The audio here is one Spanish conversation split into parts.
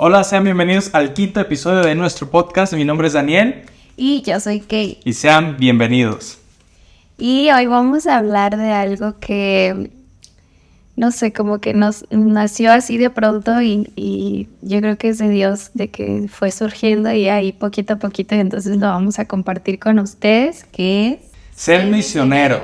Hola, sean bienvenidos al quinto episodio de nuestro podcast. Mi nombre es Daniel. Y yo soy Kay. Y sean bienvenidos. Y hoy vamos a hablar de algo que, no sé, como que nos nació así de pronto y yo creo que es de Dios, de que fue surgiendo y ahí poquito a poquito, y entonces lo vamos a compartir con ustedes, que es... Ser misionero.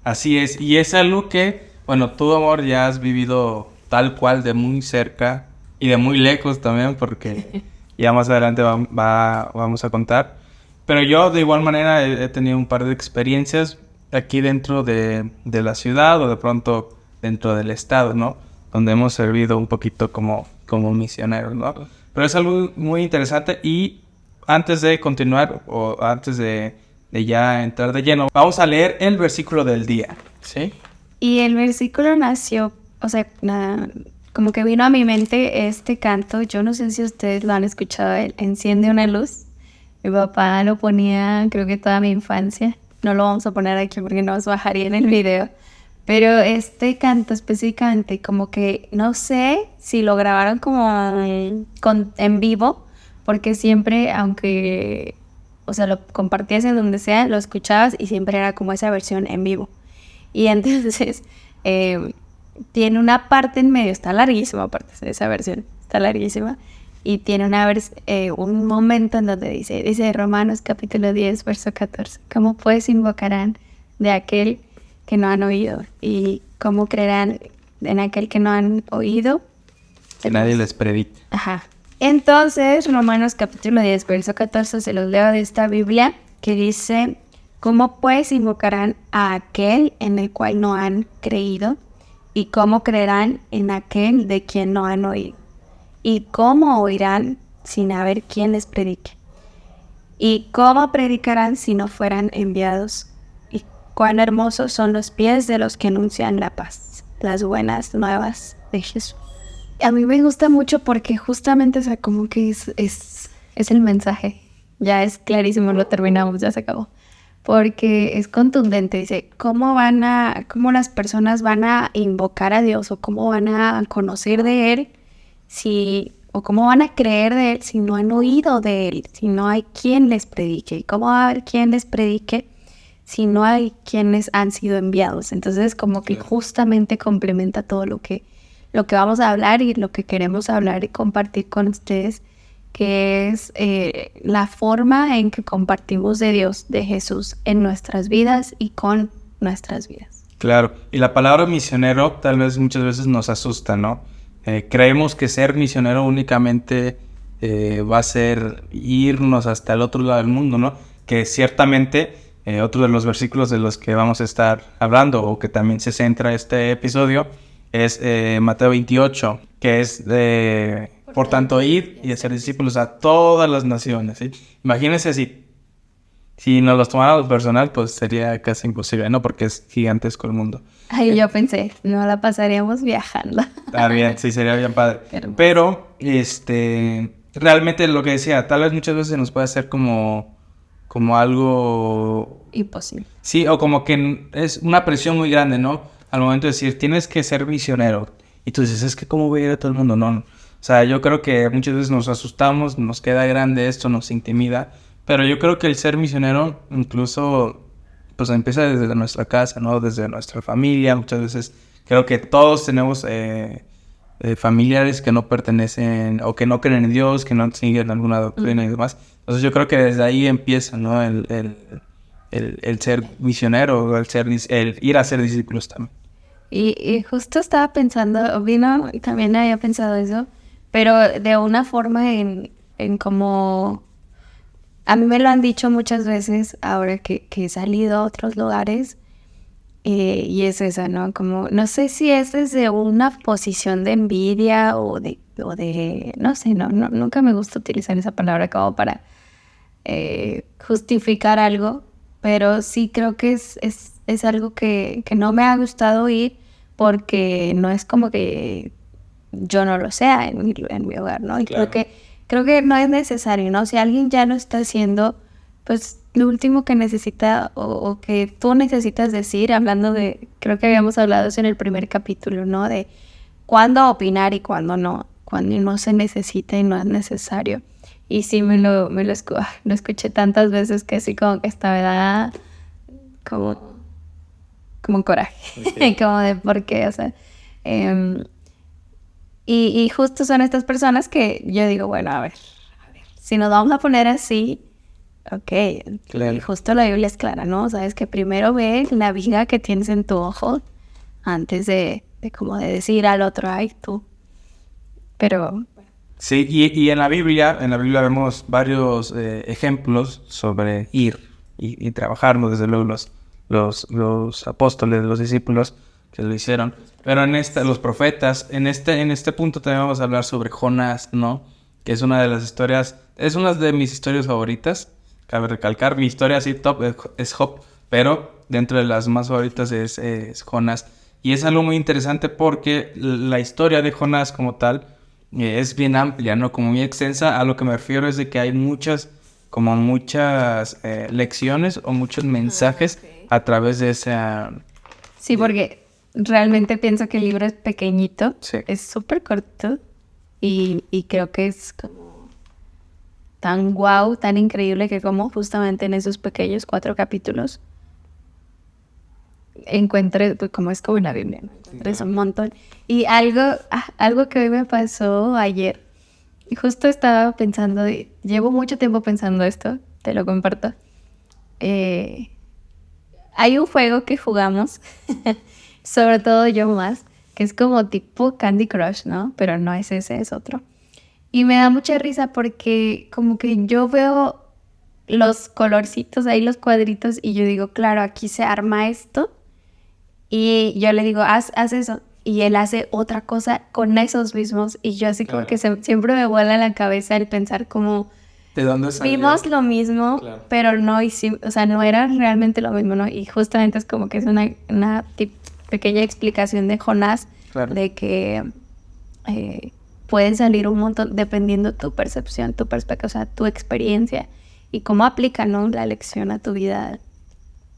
Así es. Y es algo que, bueno, tú, amor, ya has vivido tal cual de muy cerca y de muy lejos también, porque ya más adelante vamos a contar. Pero yo de igual manera he tenido un par de experiencias aquí dentro de la ciudad o de pronto dentro del estado, ¿no? Donde hemos servido un poquito como misioneros, ¿no? Pero es algo muy interesante. Y antes de continuar o antes de ya entrar de lleno, vamos a leer el versículo del día, ¿sí? Y el versículo nació, o sea, como que vino a mi mente este canto. Yo no sé si ustedes lo han escuchado, el Enciende una luz. Mi papá lo ponía, creo que toda mi infancia. No lo vamos a poner aquí porque nos bajaría en el video. Pero este canto específicamente, como que no sé si lo grabaron como en vivo, porque siempre, aunque, o sea, lo compartías en donde sea, lo escuchabas y siempre era como esa versión en vivo. Y entonces tiene una parte en medio, está larguísima aparte de esa versión, está larguísima. Y tiene un momento en donde dice Romanos capítulo 10, verso 14. ¿Cómo pues invocarán de aquel que no han oído? ¿Y cómo creerán en aquel que no han oído? Que nadie les predique. Ajá. Entonces, Romanos capítulo 10, verso 14, se los leo de esta Biblia, que dice: ¿cómo pues invocarán a aquel en el cual no han creído? ¿Y cómo creerán en aquel de quien no han oído? ¿Y cómo oirán sin haber quien les predique? ¿Y cómo predicarán si no fueran enviados? ¿Y cuán hermosos son los pies de los que anuncian la paz, las buenas nuevas de Jesús? A mí me gusta mucho porque justamente, o sea, como que es el mensaje. Ya es clarísimo, lo terminamos, ya se acabó. Porque es contundente, dice, ¿cómo las personas van a invocar a Dios o cómo van a conocer de Él? O cómo van a creer de Él si no han oído de Él, si no hay quien les predique? ¿Y cómo va a haber quien les predique si no hay quienes han sido enviados? Entonces, como que justamente complementa todo lo que vamos a hablar y lo que queremos hablar y compartir con ustedes, que es la forma en que compartimos de Dios, de Jesús, en nuestras vidas y con nuestras vidas. Claro, y la palabra misionero tal vez muchas veces nos asusta, ¿no? Creemos que ser misionero únicamente va a ser irnos hasta el otro lado del mundo, ¿no? Que ciertamente otro de los versículos de los que vamos a estar hablando, o que también se centra este episodio, es Mateo 28, que es de, por tanto, ir y hacer discípulos a todas las naciones, ¿sí? Imagínense si nos los tomáramos personal, pues sería casi imposible, ¿no? Porque es gigantesco el mundo. Ay, yo pensé, no la pasaríamos viajando. Está bien, sí, sería bien padre. Pero, realmente lo que decía, tal vez muchas veces se nos puede hacer como algo... imposible. Sí, o como que es una presión muy grande, ¿no? Al momento de decir, tienes que ser misionero. Y tú dices, es que ¿cómo voy a ir a todo el mundo? No. O sea, yo creo que muchas veces nos asustamos, nos queda grande esto, nos intimida. Pero yo creo que el ser misionero incluso pues empieza desde nuestra casa, ¿no? Desde nuestra familia. Muchas veces creo que todos tenemos familiares que no pertenecen o que no creen en Dios, que no siguen alguna doctrina y demás. Entonces yo creo que desde ahí empieza, ¿no? El ser misionero, el ir a ser discípulos también. Y justo estaba pensando, también había pensado eso, pero de una forma en como... A mí me lo han dicho muchas veces ahora que he salido a otros lugares, y es esa, ¿no? Como, no sé si es desde una posición de envidia o de no sé, nunca me gusta utilizar esa palabra como para justificar algo, pero sí creo que es algo que no me ha gustado oír, porque no es como que yo no lo sea en mi hogar, ¿no? Y claro. Creo que no es necesario, ¿no? Si alguien ya lo está haciendo, pues lo último que necesita o que tú necesitas decir, creo que habíamos hablado eso en el primer capítulo, ¿no? De cuándo opinar y cuándo cuando no se necesita y no es necesario. Y sí lo escuché tantas veces que sí como que esta me da como coraje, Okay. como de por qué, o sea. Y justo son estas personas que yo digo, bueno, a ver, si nos vamos a poner así, ok, Claro. y justo la Biblia es clara, ¿no? Sabes que primero ve la viga que tienes en tu ojo antes de como de decir al otro, ay, tú. Pero Sí, y en la Biblia vemos varios ejemplos sobre ir y trabajar, ¿no? Desde luego los apóstoles, los discípulos que lo hicieron. Pero los profetas, en este punto también vamos a hablar sobre Jonás, ¿no? Que es una de las historias, es una de mis historias favoritas. Cabe recalcar, mi historia así top es Job, pero dentro de las más favoritas es Jonás. Y es algo muy interesante porque la historia de Jonás como tal es bien amplia, ¿no? Como muy extensa. A lo que me refiero es de que hay muchas lecciones o muchos mensajes a través de esa... sí, porque realmente pienso que el libro es pequeñito, Sí. es súper corto y creo que es como tan guau, tan increíble que como justamente en esos pequeños 4 capítulos encuentres, pues como es como en la Biblia, ¿no? Encuentres un montón. Y algo que hoy me pasó ayer, y justo estaba pensando, llevo mucho tiempo pensando esto, te lo comparto. Hay un juego que jugamos, sobre todo yo más, que es como tipo Candy Crush, ¿no? Pero no es ese, es otro. Y me da mucha risa porque como que yo veo los colorcitos ahí, los cuadritos, y yo digo, claro, aquí se arma esto. Y yo le digo, haz eso. Y él hace otra cosa con esos mismos. Y yo así como que siempre me vuela la cabeza el pensar como... ¿De dónde salió? Vimos lo mismo, Claro. pero no hicimos, o sea, no era realmente lo mismo, ¿no? Y justamente es como que es una pequeña explicación de Jonás, Claro. de que pueden salir un montón, dependiendo tu percepción, tu perspectiva, o sea, tu experiencia y cómo aplica, ¿no? La lección a tu vida.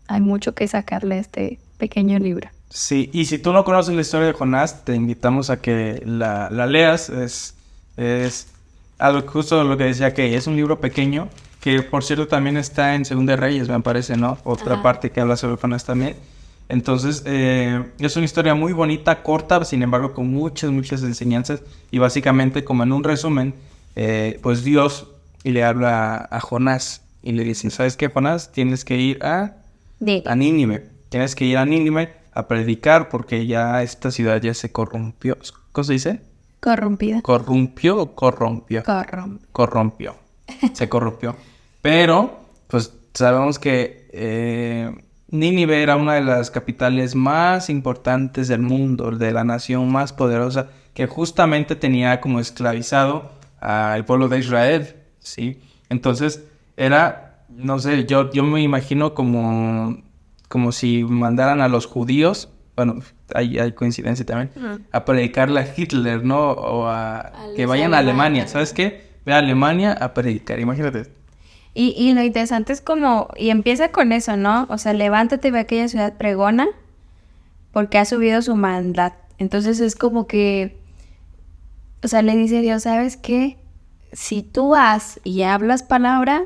Hay mucho que sacarle a este pequeño libro. Sí, y si tú no conoces la historia de Jonás, te invitamos a que la leas. Es algo justo lo que decía, que es un libro pequeño, que por cierto también está en Segunda de Reyes, me parece, ¿no? Otra Ajá. parte que habla sobre Jonás también. Entonces, es una historia muy bonita, corta, sin embargo, con muchas enseñanzas. Y básicamente, como en un resumen, pues Dios le habla a Jonás y le dice, ¿sabes qué, Jonás? Tienes que ir a Nínive. Tienes que ir a Nínive a predicar porque ya esta ciudad ya se corrompió. ¿Cómo se dice? Corrompida. ¿Corrompió o corrompió? Corrompió. Se corrompió. Pero, pues sabemos que Nínive era una de las capitales más importantes del mundo, de la nación más poderosa, que justamente tenía como esclavizado al pueblo de Israel, ¿sí? Entonces, no sé, yo me imagino como si mandaran a los judíos, bueno, hay coincidencia también, a predicarle a Hitler, ¿no? O que vayan a Alemania, ¿sabes qué? Ve a Alemania a predicar, imagínate. Y lo interesante es como, y empieza con eso, ¿no? O sea, levántate y ve a aquella ciudad pregona porque ha subido su maldad. Entonces es como que, o sea, le dice Dios, ¿sabes qué? Si tú vas y hablas palabra,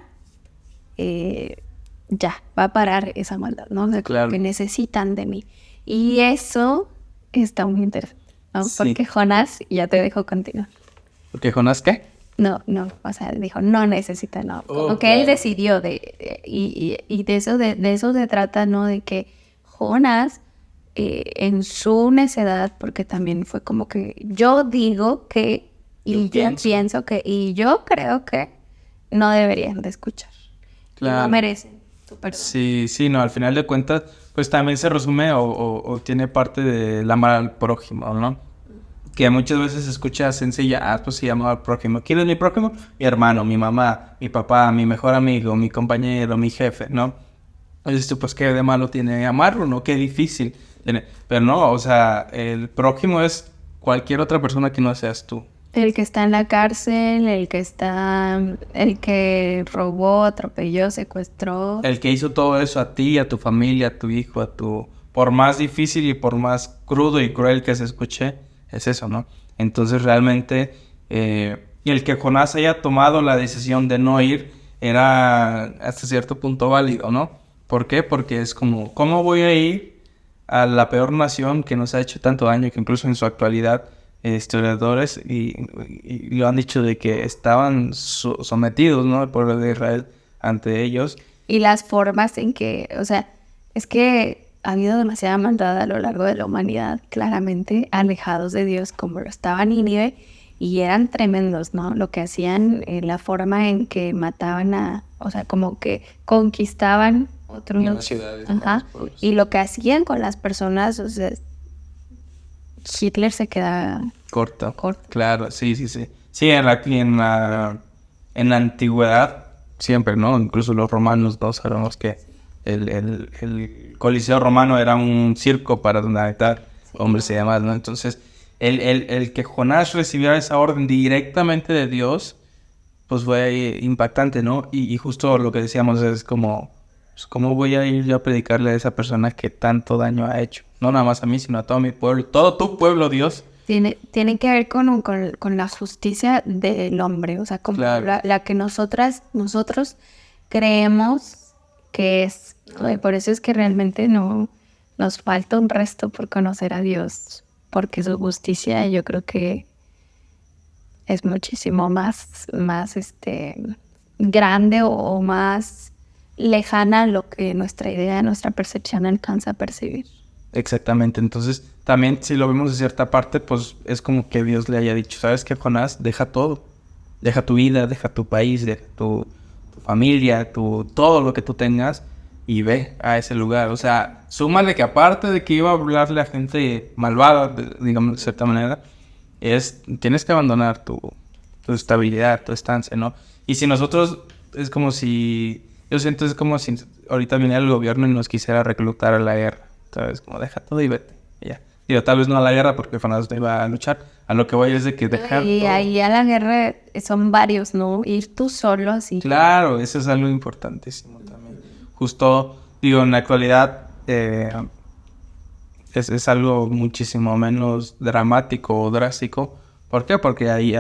ya, va a parar esa maldad, ¿no? O sea, Claro. que necesitan de mí. Y eso está muy interesante, ¿no? Sí. Porque Jonás, ya te dejo continuar. ¿Porque Jonás qué? No, o sea, dijo, no necesita, no. Como que claro. él decidió y de eso se trata, ¿no? De que Jonás, en su necedad, porque también fue como que yo digo que, y yo pienso que, y yo creo que no deberían de escuchar. Claro. No merecen tu perdón. Sí, no, al final de cuentas, pues también se resume o tiene parte de amar al prójimo, ¿no? Que muchas veces se escucha sencilla, pues sí, amar al prójimo. ¿Quién es mi prójimo? Mi hermano, mi mamá, mi papá, mi mejor amigo, mi compañero, mi jefe, ¿no? Entonces tú, pues, ¿qué de malo tiene amarlo, no? Qué difícil. Pero no, o sea, el prójimo es cualquier otra persona que no seas tú. El que está en la cárcel, el que robó, atropelló, secuestró. El que hizo todo eso a ti, a tu familia, a tu hijo, por más difícil y por más crudo y cruel que se escuche, es eso, ¿no? Entonces realmente Y el que Jonás haya tomado la decisión de no ir era hasta cierto punto válido, ¿no? ¿Por qué? Porque es como, ¿cómo voy a ir a la peor nación que nos ha hecho tanto daño, que incluso en su actualidad historiadores y lo han dicho de que estaban sometidos, ¿no? El pueblo de Israel ante ellos? Y las formas en que, o sea, es que ha habido demasiada maldad a lo largo de la humanidad, claramente alejados de Dios, como lo estaba Nínive, y eran tremendos, ¿no? Lo que hacían, la forma en que mataban o sea, como que conquistaban otros ciudades. Ajá. Y lo que hacían con las personas, o sea, Hitler se queda corto. corto. Claro, sí. Sí, en la antigüedad, siempre, ¿no? Incluso los romanos, ¿no? Sabemos que el Coliseo romano era un circo para matar hombres y demás, ¿no? Entonces, el que Jonás recibiera esa orden directamente de Dios, pues fue impactante, ¿no? Y justo lo que decíamos es como, pues, ¿cómo voy a ir yo a predicarle a esa persona que tanto daño ha hecho? No nada más a mí, sino a todo mi pueblo, todo tu pueblo, Dios. Tiene que ver con la justicia del hombre, o sea, como Claro. la que nosotros creemos que es. Y por eso es que realmente no nos falta un resto por conocer a Dios, porque su justicia yo creo que es muchísimo más grande o más lejana a lo que nuestra idea, nuestra percepción alcanza a percibir. Exactamente, entonces también si lo vemos de cierta parte, pues es como que Dios le haya dicho, ¿sabes qué, Jonás? Deja todo, deja tu vida, deja tu país, deja tu familia, todo lo que tú tengas y ve a ese lugar. O sea, súmale que aparte de que iba a hablarle a gente malvada, digamos de cierta manera, tienes que abandonar tu estabilidad, tu estancia, ¿no? Y si nosotros, yo siento es como si ahorita viniera el gobierno y nos quisiera reclutar a la guerra, ¿sabes? Como deja todo y vete, y ya. Digo, tal vez no a la guerra porque Jonás no iba a luchar, a lo que voy es de que dejar Y todo. ahí a la guerra son varios, ¿no? Ir tú solo así. Claro, eso es algo importantísimo también. Justo, digo, en la actualidad es algo muchísimo menos dramático o drástico. ¿Por qué? Porque hay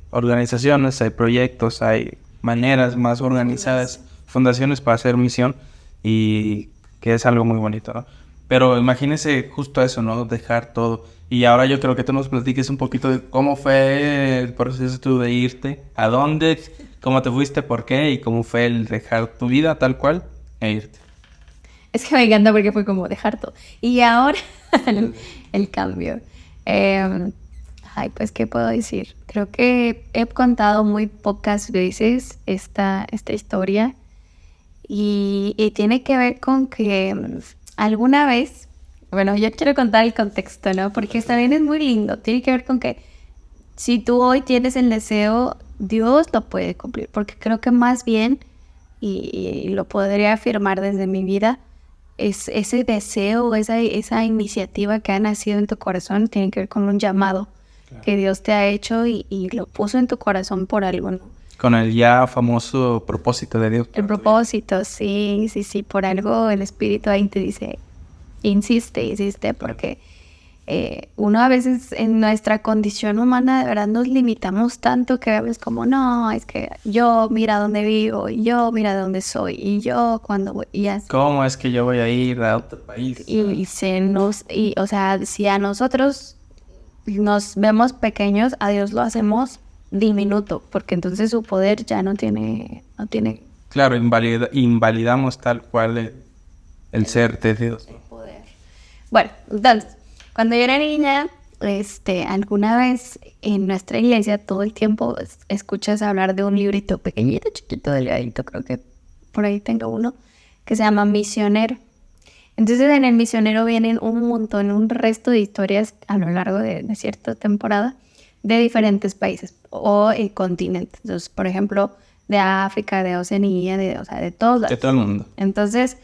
organizaciones, hay proyectos, hay maneras más organizadas, fundaciones para hacer misión y que es algo muy bonito, ¿no? Pero imagínese justo eso, ¿no? Dejar todo. Y ahora yo creo que tú nos platiques un poquito de cómo fue el proceso tú de irte, a dónde, cómo te fuiste, por qué y cómo fue el dejar tu vida tal cual e irte. Es que me encanta porque fue como dejar todo. Y ahora el cambio. Pues, ¿qué puedo decir? Creo que he contado muy pocas veces esta historia y tiene que ver con que alguna vez, bueno, yo quiero contar el contexto, ¿no? Porque también es muy lindo. Tiene que ver con que si tú hoy tienes el deseo, Dios lo puede cumplir. Porque creo que más bien, y lo podría afirmar desde mi vida, es ese deseo, esa iniciativa que ha nacido en tu corazón, tiene que ver con un llamado que Dios te ha hecho y lo puso en tu corazón por algo, ¿no? Con el ya famoso propósito de Dios. El propósito, sí, por algo el Espíritu ahí te dice, insiste, porque uno a veces en nuestra condición humana de verdad nos limitamos tanto que es como, no, es que yo mira dónde vivo, y yo mira dónde soy, y yo cuando voy, y así. ¿Cómo es que yo voy a ir a otro país? O sea, si a nosotros nos vemos pequeños, a Dios lo hacemos diminuto, porque entonces su poder ya no tiene. Claro, invalidamos tal cual el ser de Dios. El poder. Bueno, entonces, cuando yo era niña, alguna vez en nuestra iglesia todo el tiempo escuchas hablar de un librito pequeñito, chiquito, delgadito, creo que por ahí tengo uno, que se llama Misionero. Entonces en el Misionero vienen un resto de historias a lo largo de cierta temporada de diferentes países o continentes. Entonces, por ejemplo, de África, de Oceanía, de todos lados. De todo el mundo. Entonces,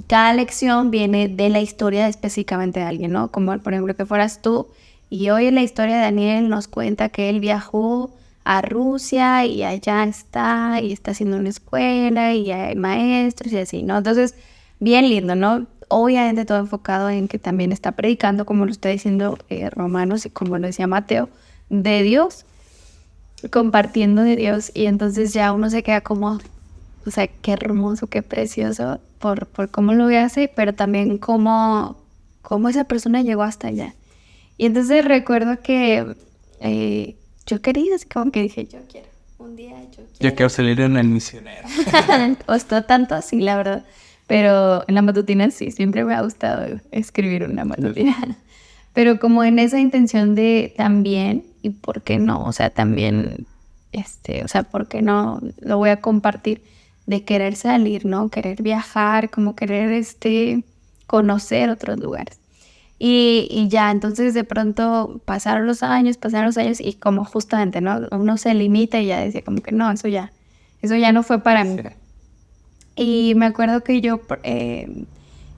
cada lección viene de la historia específicamente de alguien, ¿no? Como, por ejemplo, que fueras tú y hoy en la historia de Daniel nos cuenta que él viajó a Rusia y allá está haciendo una escuela y hay maestros y así, ¿no? Entonces, bien lindo, ¿no? Obviamente todo enfocado en que también está predicando, como lo está diciendo Romanos y como lo decía Mateo, de Dios, compartiendo de Dios, y entonces ya uno se queda como, o sea, qué hermoso, qué precioso por cómo lo hace, pero también cómo esa persona llegó hasta allá. Y entonces recuerdo que yo quería, así como que dije, yo quiero, un día yo quiero salir en el misionero. Costó tanto así, la verdad. Pero en la matutina sí, siempre me ha gustado escribir una matutina. Pero como en esa intención de también, y por qué no, o sea, también, o sea, por qué no lo voy a compartir, de querer salir, ¿no? Querer viajar, como querer, conocer otros lugares. Y ya, entonces de pronto pasaron los años y como justamente, ¿no? Uno se limita y ya decía como que no, eso ya no fue para mí. Y me acuerdo que yo,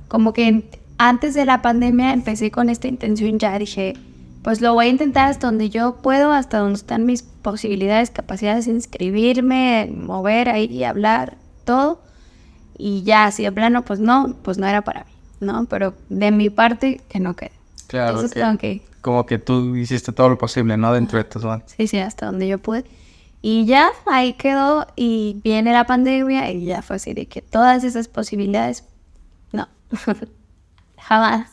como que antes de la pandemia empecé con esta intención, ya dije, pues lo voy a intentar hasta donde yo puedo, hasta donde están mis posibilidades, capacidades de inscribirme, mover ahí, hablar, todo. Y ya, si de plano, pues no era para mí, ¿no? Pero de mi parte, que no quede. Claro, entonces, como que tú hiciste todo lo posible, ¿no? Dentro de tus manos. Sí, hasta donde yo pude. Y ya, ahí quedó, y viene la pandemia, y ya fue así de que todas esas posibilidades, no, jamás.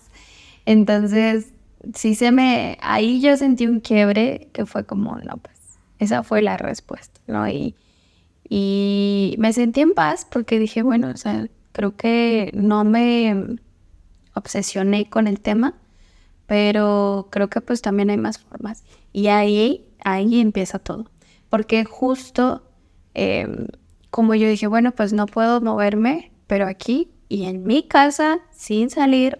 Entonces, ahí yo sentí un quiebre que fue como, no, pues, esa fue la respuesta, ¿no? Y me sentí en paz porque dije, bueno, o sea, creo que no me obsesioné con el tema, pero creo que pues también hay más formas. Y ahí empieza todo. Porque justo como yo dije, bueno, pues no puedo moverme, pero aquí y en mi casa, sin salir,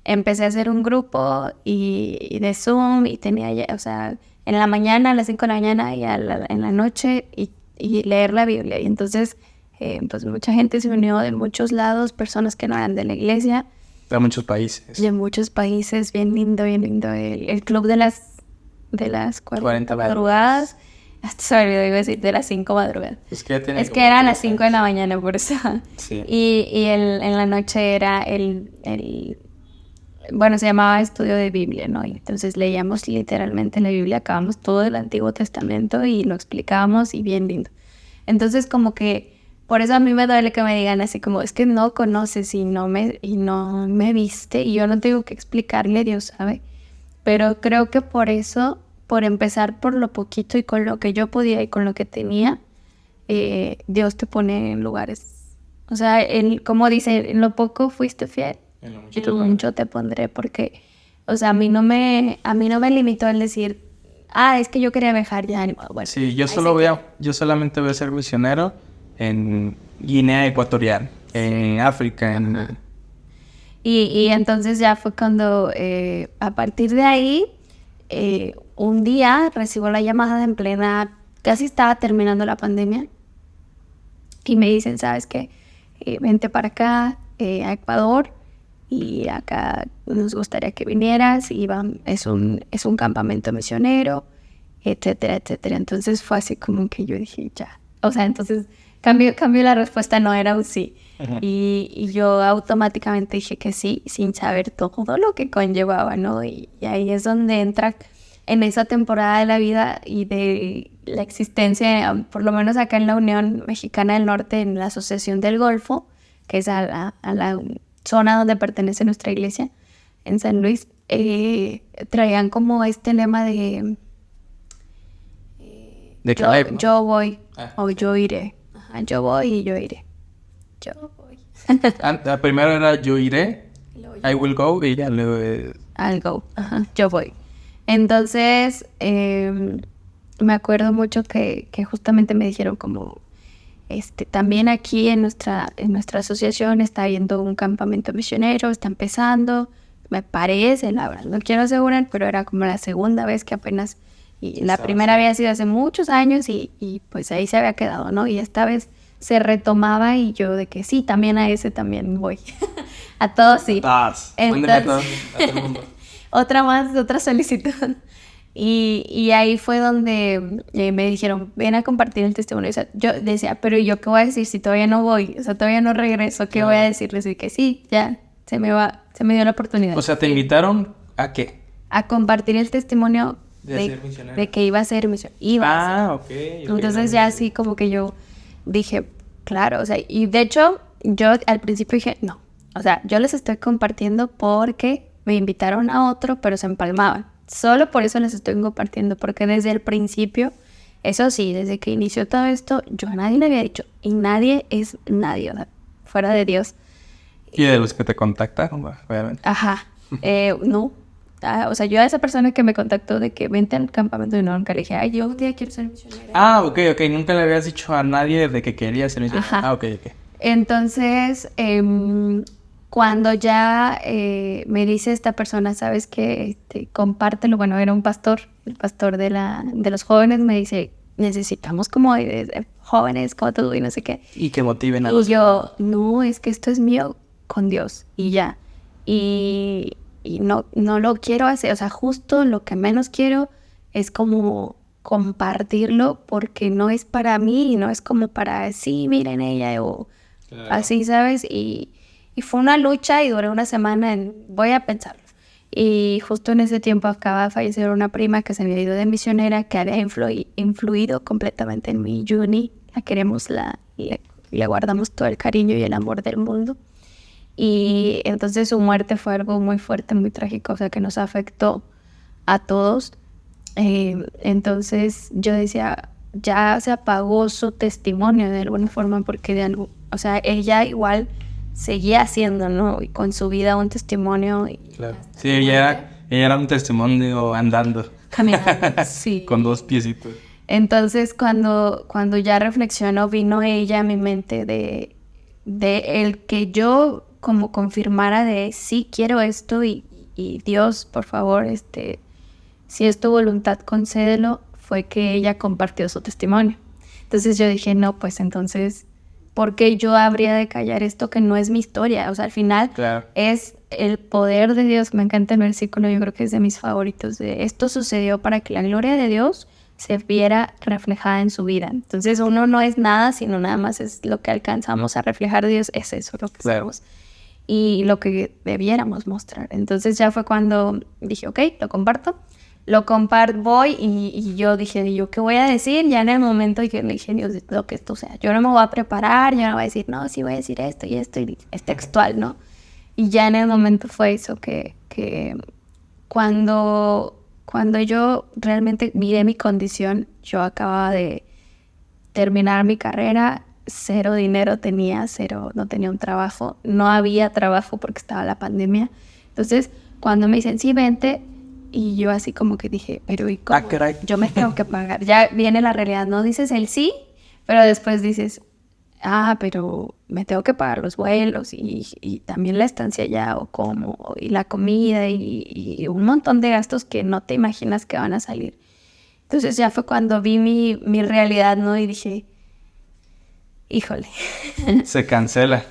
empecé a hacer un grupo y de Zoom, y tenía ya, o sea, en la mañana, a las 5 de la mañana y en la noche, y leer la Biblia. Y entonces, pues mucha gente se unió de muchos lados, personas que no eran de la iglesia. De muchos países. De muchos países, bien lindo, bien lindo. El club de las 40 madrugadas. Hasta se me olvidó, iba a decir, de las 5 madrugadas. Es que eran las 5 de la mañana, por eso. Sí. Y en la noche era bueno, se llamaba estudio de Biblia, ¿no? Y entonces leíamos literalmente la Biblia, acabamos todo el Antiguo Testamento y lo explicábamos, y bien lindo. Entonces, como que por eso a mí me duele que me digan así como, es que no conoces y no me viste, y yo no tengo que explicarle, Dios sabe. Pero creo que por eso, por empezar por lo poquito y con lo que yo podía y con lo que tenía, Dios te pone en lugares. O sea, como dice, en lo poco fuiste fiel, en lo mucho te pondré, porque, o sea, a mí no me limitó el decir, es que yo quería viajar ya. Bueno, sí, yo solamente voy a ser misionero en Guinea Ecuatorial, en África. Y entonces ya fue cuando, a partir de ahí, un día recibo la llamada en plena, casi estaba terminando la pandemia, y me dicen, ¿sabes qué? Vente para acá, a Ecuador, y acá nos gustaría que vinieras, y es un campamento misionero, etcétera, etcétera. Entonces fue así como que yo dije, ya. O sea, entonces cambió la respuesta, no era un sí. Uh-huh. Y yo automáticamente dije que sí, sin saber todo lo que conllevaba, ¿no? Y ahí es donde entra en esa temporada de la vida y de la existencia, por lo menos acá en la Unión Mexicana del Norte, en la Asociación del Golfo, que es a la zona donde pertenece nuestra iglesia, en San Luis, traían como este lema de yo voy o yo iré. Ajá, yo voy y yo iré. Yo voy. Primero era yo iré, I will go, y ya luego I'll go. Ajá, yo voy. Entonces, me acuerdo mucho que justamente me dijeron como, también aquí en nuestra asociación está habiendo un campamento misionero, está empezando, me parece, la verdad, no quiero asegurar, pero era como la segunda vez que apenas, y la primera había sido hace muchos años, y pues ahí se había quedado, ¿no? Y esta vez se retomaba, y yo de que sí, también a ese también voy. A todos sí. Entonces, a todo el mundo. Otra solicitud. Y ahí fue donde me dijeron, ven a compartir el testimonio. O sea, yo decía, pero ¿yo qué voy a decir si todavía no voy? O sea, todavía no regreso. ¿Qué voy a decirles? Y que sí, ya, se me dio la oportunidad. O sea, ¿te invitaron a qué? A compartir el testimonio De ser misionera. de que iba a ser misionera. Ah, ok. Entonces ya así como que yo dije, claro, o sea, y de hecho yo al principio dije, no, o sea, yo les estoy compartiendo porque me invitaron a otro, pero se empalmaban. Solo por eso les estoy compartiendo, porque desde el principio, eso sí, desde que inició todo esto, yo a nadie le había dicho, y nadie es nadie, o sea, fuera de Dios. Y de los que te contactaron, obviamente. Ajá, no. O sea, yo a esa persona que me contactó de que vente al campamento de nunca le dije, ay, yo un día quiero ser misionera. Ah, ok. Nunca le habías dicho a nadie de que querías ser misionera. Ajá. Ah, ok. Entonces, cuando ya me dice esta persona, sabes que compártelo, bueno, era un pastor, el pastor de los jóvenes, me dice, necesitamos como jóvenes como tú y no sé qué. Y que motiven a Y yo, no, es que esto es mío con Dios y ya. Y no lo quiero hacer, o sea, justo lo que menos quiero es como compartirlo porque no es para mí, no es como para, sí, miren ella o Claro. así, ¿sabes? Y fue una lucha y duré una semana en, voy a pensarlo. Y justo en ese tiempo acaba de fallecer una prima que se había ido de misionera, que había influido completamente en mi Juni. La queremos, le guardamos todo el cariño y el amor del mundo. Y entonces su muerte fue algo muy fuerte, muy trágico, o sea, que nos afectó a todos. Entonces yo decía, ya se apagó su testimonio de alguna forma, porque o sea, ella igual seguía haciendo, ¿no? Y con su vida un testimonio. Claro. Sí, ella era un testimonio andando. Caminando, sí. Con 2 piecitos. Entonces cuando ya reflexionó, vino ella a mi mente de el que yo como confirmara de sí quiero esto y Dios, por favor, si es tu voluntad, concédelo, fue que ella compartió su testimonio. Entonces yo dije, no, pues entonces, ¿por qué yo habría de callar esto que no es mi historia? O sea, al final Claro. es el poder de Dios. Me encanta el versículo, yo creo que es de mis favoritos. Esto sucedió para que la gloria de Dios se viera reflejada en su vida. Entonces uno no es nada, sino nada más es lo que alcanzamos a reflejar de Dios, es eso lo que somos. Y lo que debiéramos mostrar. Entonces ya fue cuando dije, ok, lo comparto, voy y yo dije, ¿yo qué voy a decir? Ya en el momento que le dije, Dios, lo que esto sea, yo no me voy a preparar, yo no voy a decir, no, sí voy a decir esto y esto, y es textual, ¿no? Y ya en el momento fue eso, que cuando yo realmente miré mi condición, yo acababa de terminar mi carrera, 0 dinero tenía, 0, no tenía un trabajo, no había trabajo porque estaba la pandemia. Entonces, cuando me dicen, sí, vente, y yo así como que dije, pero ¿y cómo? Caray. Yo me tengo que pagar. Ya viene la realidad, no dices el sí, pero después dices, pero me tengo que pagar los vuelos y también la estancia allá o cómo, y la comida y un montón de gastos que no te imaginas que van a salir. Entonces ya fue cuando vi mi realidad, ¿no? Y dije, híjole. Se cancela.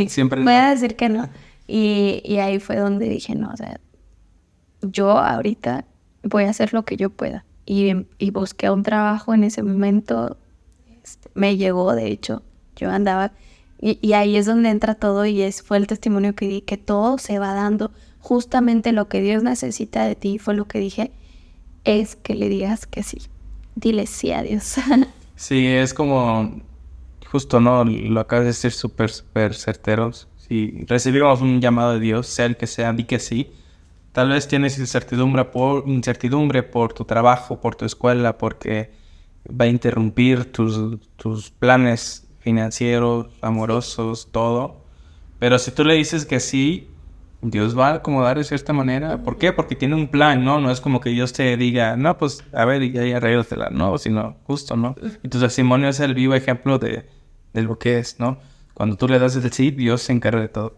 Siempre. Voy a decir que no. Y ahí fue donde dije, no, o sea, yo ahorita voy a hacer lo que yo pueda. Y busqué un trabajo en ese momento. Me llegó, de hecho. Yo andaba... Y ahí es donde entra todo y fue el testimonio que di, que todo se va dando. Justamente lo que Dios necesita de ti fue lo que dije, es que le digas que sí. Dile sí a Dios. Sí, es como... Justo, ¿no? Lo acabas de decir súper certeros. Si recibimos un llamado de Dios, sea el que sea, di que sí. Tal vez tienes incertidumbre por tu trabajo, por tu escuela, porque va a interrumpir tus planes financieros, amorosos, todo. Pero si tú le dices que sí, Dios va a acomodar de cierta manera. ¿Por qué? Porque tiene un plan, ¿no? No es como que Dios te diga, no, pues, a ver, y ahí arréglatela. No, sino justo, ¿no? Y tu testimonio es el vivo ejemplo de lo que es, ¿no? Cuando tú le das el sí, Dios se encarga de todo.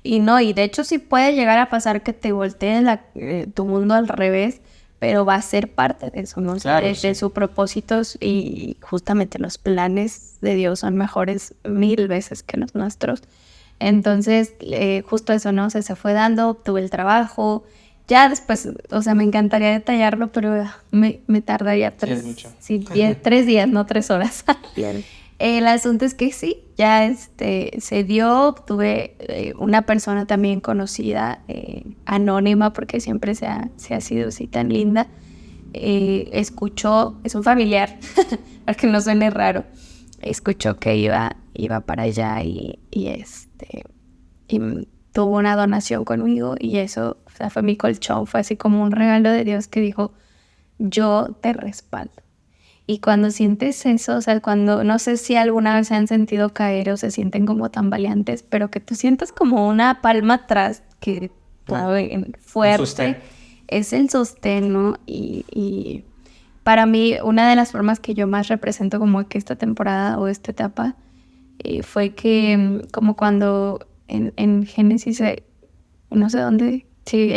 Y de hecho sí puede llegar a pasar que te voltee tu mundo al revés, pero va a ser parte de eso, ¿no? Claro, de sus propósitos, y justamente los planes de Dios son mejores 1000 veces que los nuestros. Entonces, justo eso, ¿no? O sea, se fue dando, obtuve el trabajo. Ya después, o sea, me encantaría detallarlo, pero me tardaría 3 días, no 3 horas. El asunto es que sí, ya se dio, tuve una persona también conocida, anónima, porque siempre se ha sido así tan linda, escuchó, es un familiar, para que no suene raro, escuchó que iba para allá y tuvo una donación conmigo y eso, o sea, fue mi colchón, fue así como un regalo de Dios que dijo, yo te respaldo. Y cuando sientes eso, o sea, cuando, no sé si alguna vez se han sentido caer o se sienten como tambaleantes, pero que tú sientas como una palma atrás que fuerte, es el sostén, ¿no? Y para mí, una de las formas que yo más represento como que esta temporada o esta etapa fue que como cuando en Génesis, no sé dónde, sí,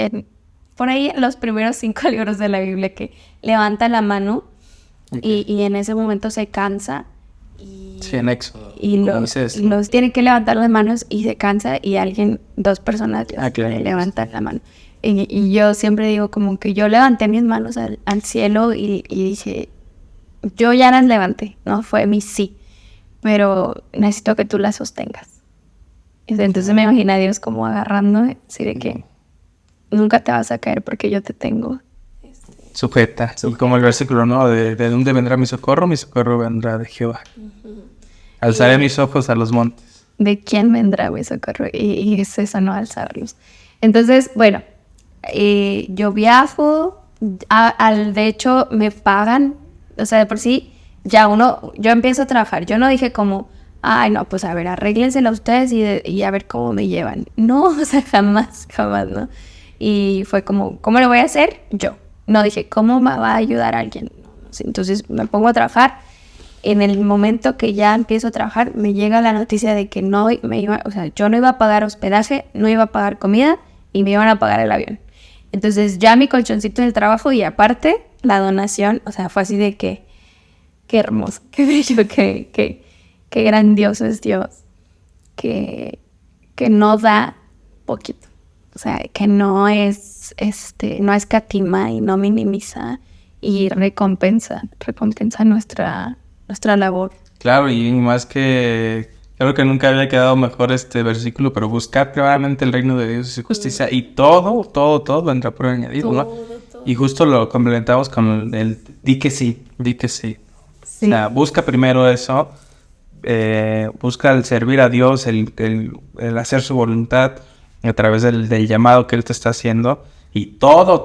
por ahí en los primeros 5 libros de la Biblia que levanta la mano y en ese momento se cansa Sí, en Éxodo. y los tiene que levantar las manos y se cansa y dos personas le levantan la mano. Y yo siempre digo como que yo levanté mis manos al cielo y dije, yo ya las levanté, no fue mi sí, pero necesito que tú las sostengas. Entonces me imagino a Dios como agarrando, así de que nunca te vas a caer porque yo te tengo. Sujeta. Como el versículo, ¿no? ¿De dónde vendrá mi socorro? Mi socorro vendrá de Jehová. Alzaré mis ojos a los montes. ¿De quién vendrá mi socorro? Y es eso, no alzarlos. Entonces, bueno, yo viajo, de hecho me pagan, o sea, de por sí, yo empiezo a trabajar. Yo no dije como, ay, no, pues a ver, arréglensela ustedes y a ver cómo me llevan. No, o sea, jamás, ¿no? Y fue como, ¿cómo lo voy a hacer? Yo. No dije, ¿cómo me va a ayudar alguien? No, entonces me pongo a trabajar. En el momento que ya empiezo a trabajar, me llega la noticia de que yo no iba a pagar hospedaje, no iba a pagar comida y me iban a pagar el avión. Entonces ya mi colchoncito del trabajo y aparte la donación, o sea, fue así de que, qué hermoso, qué bello, qué grandioso es Dios, que no da poquito. O sea, que no escatima y no minimiza y recompensa nuestra labor. Claro, y más que creo que nunca había quedado mejor este versículo, pero buscar claramente el reino de Dios y su justicia y todo vendrá por añadido, ¿no? Y justo lo complementamos con el di que sí. Sí. O sea, busca primero eso, busca el servir a Dios, el hacer su voluntad a través del llamado que Él te está haciendo y todo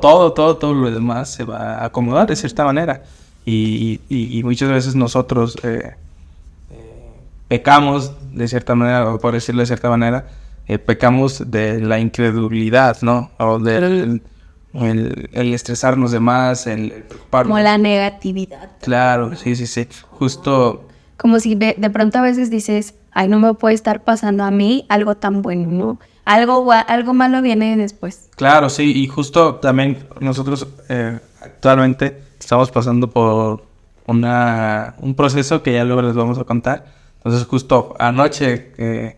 lo demás se va a acomodar de cierta manera. Y muchas veces nosotros pecamos de cierta manera, o por decirlo de cierta manera, pecamos de la incredulidad, ¿no? O del el estresarnos de más, el preocuparnos. Como la negatividad. Claro, sí. Justo. Como si de pronto a veces dices, ay, no me puede estar pasando a mí algo tan bueno, ¿no? Algo malo viene después. Claro, sí, y justo también nosotros actualmente estamos pasando por un proceso que ya luego les vamos a contar. Entonces justo anoche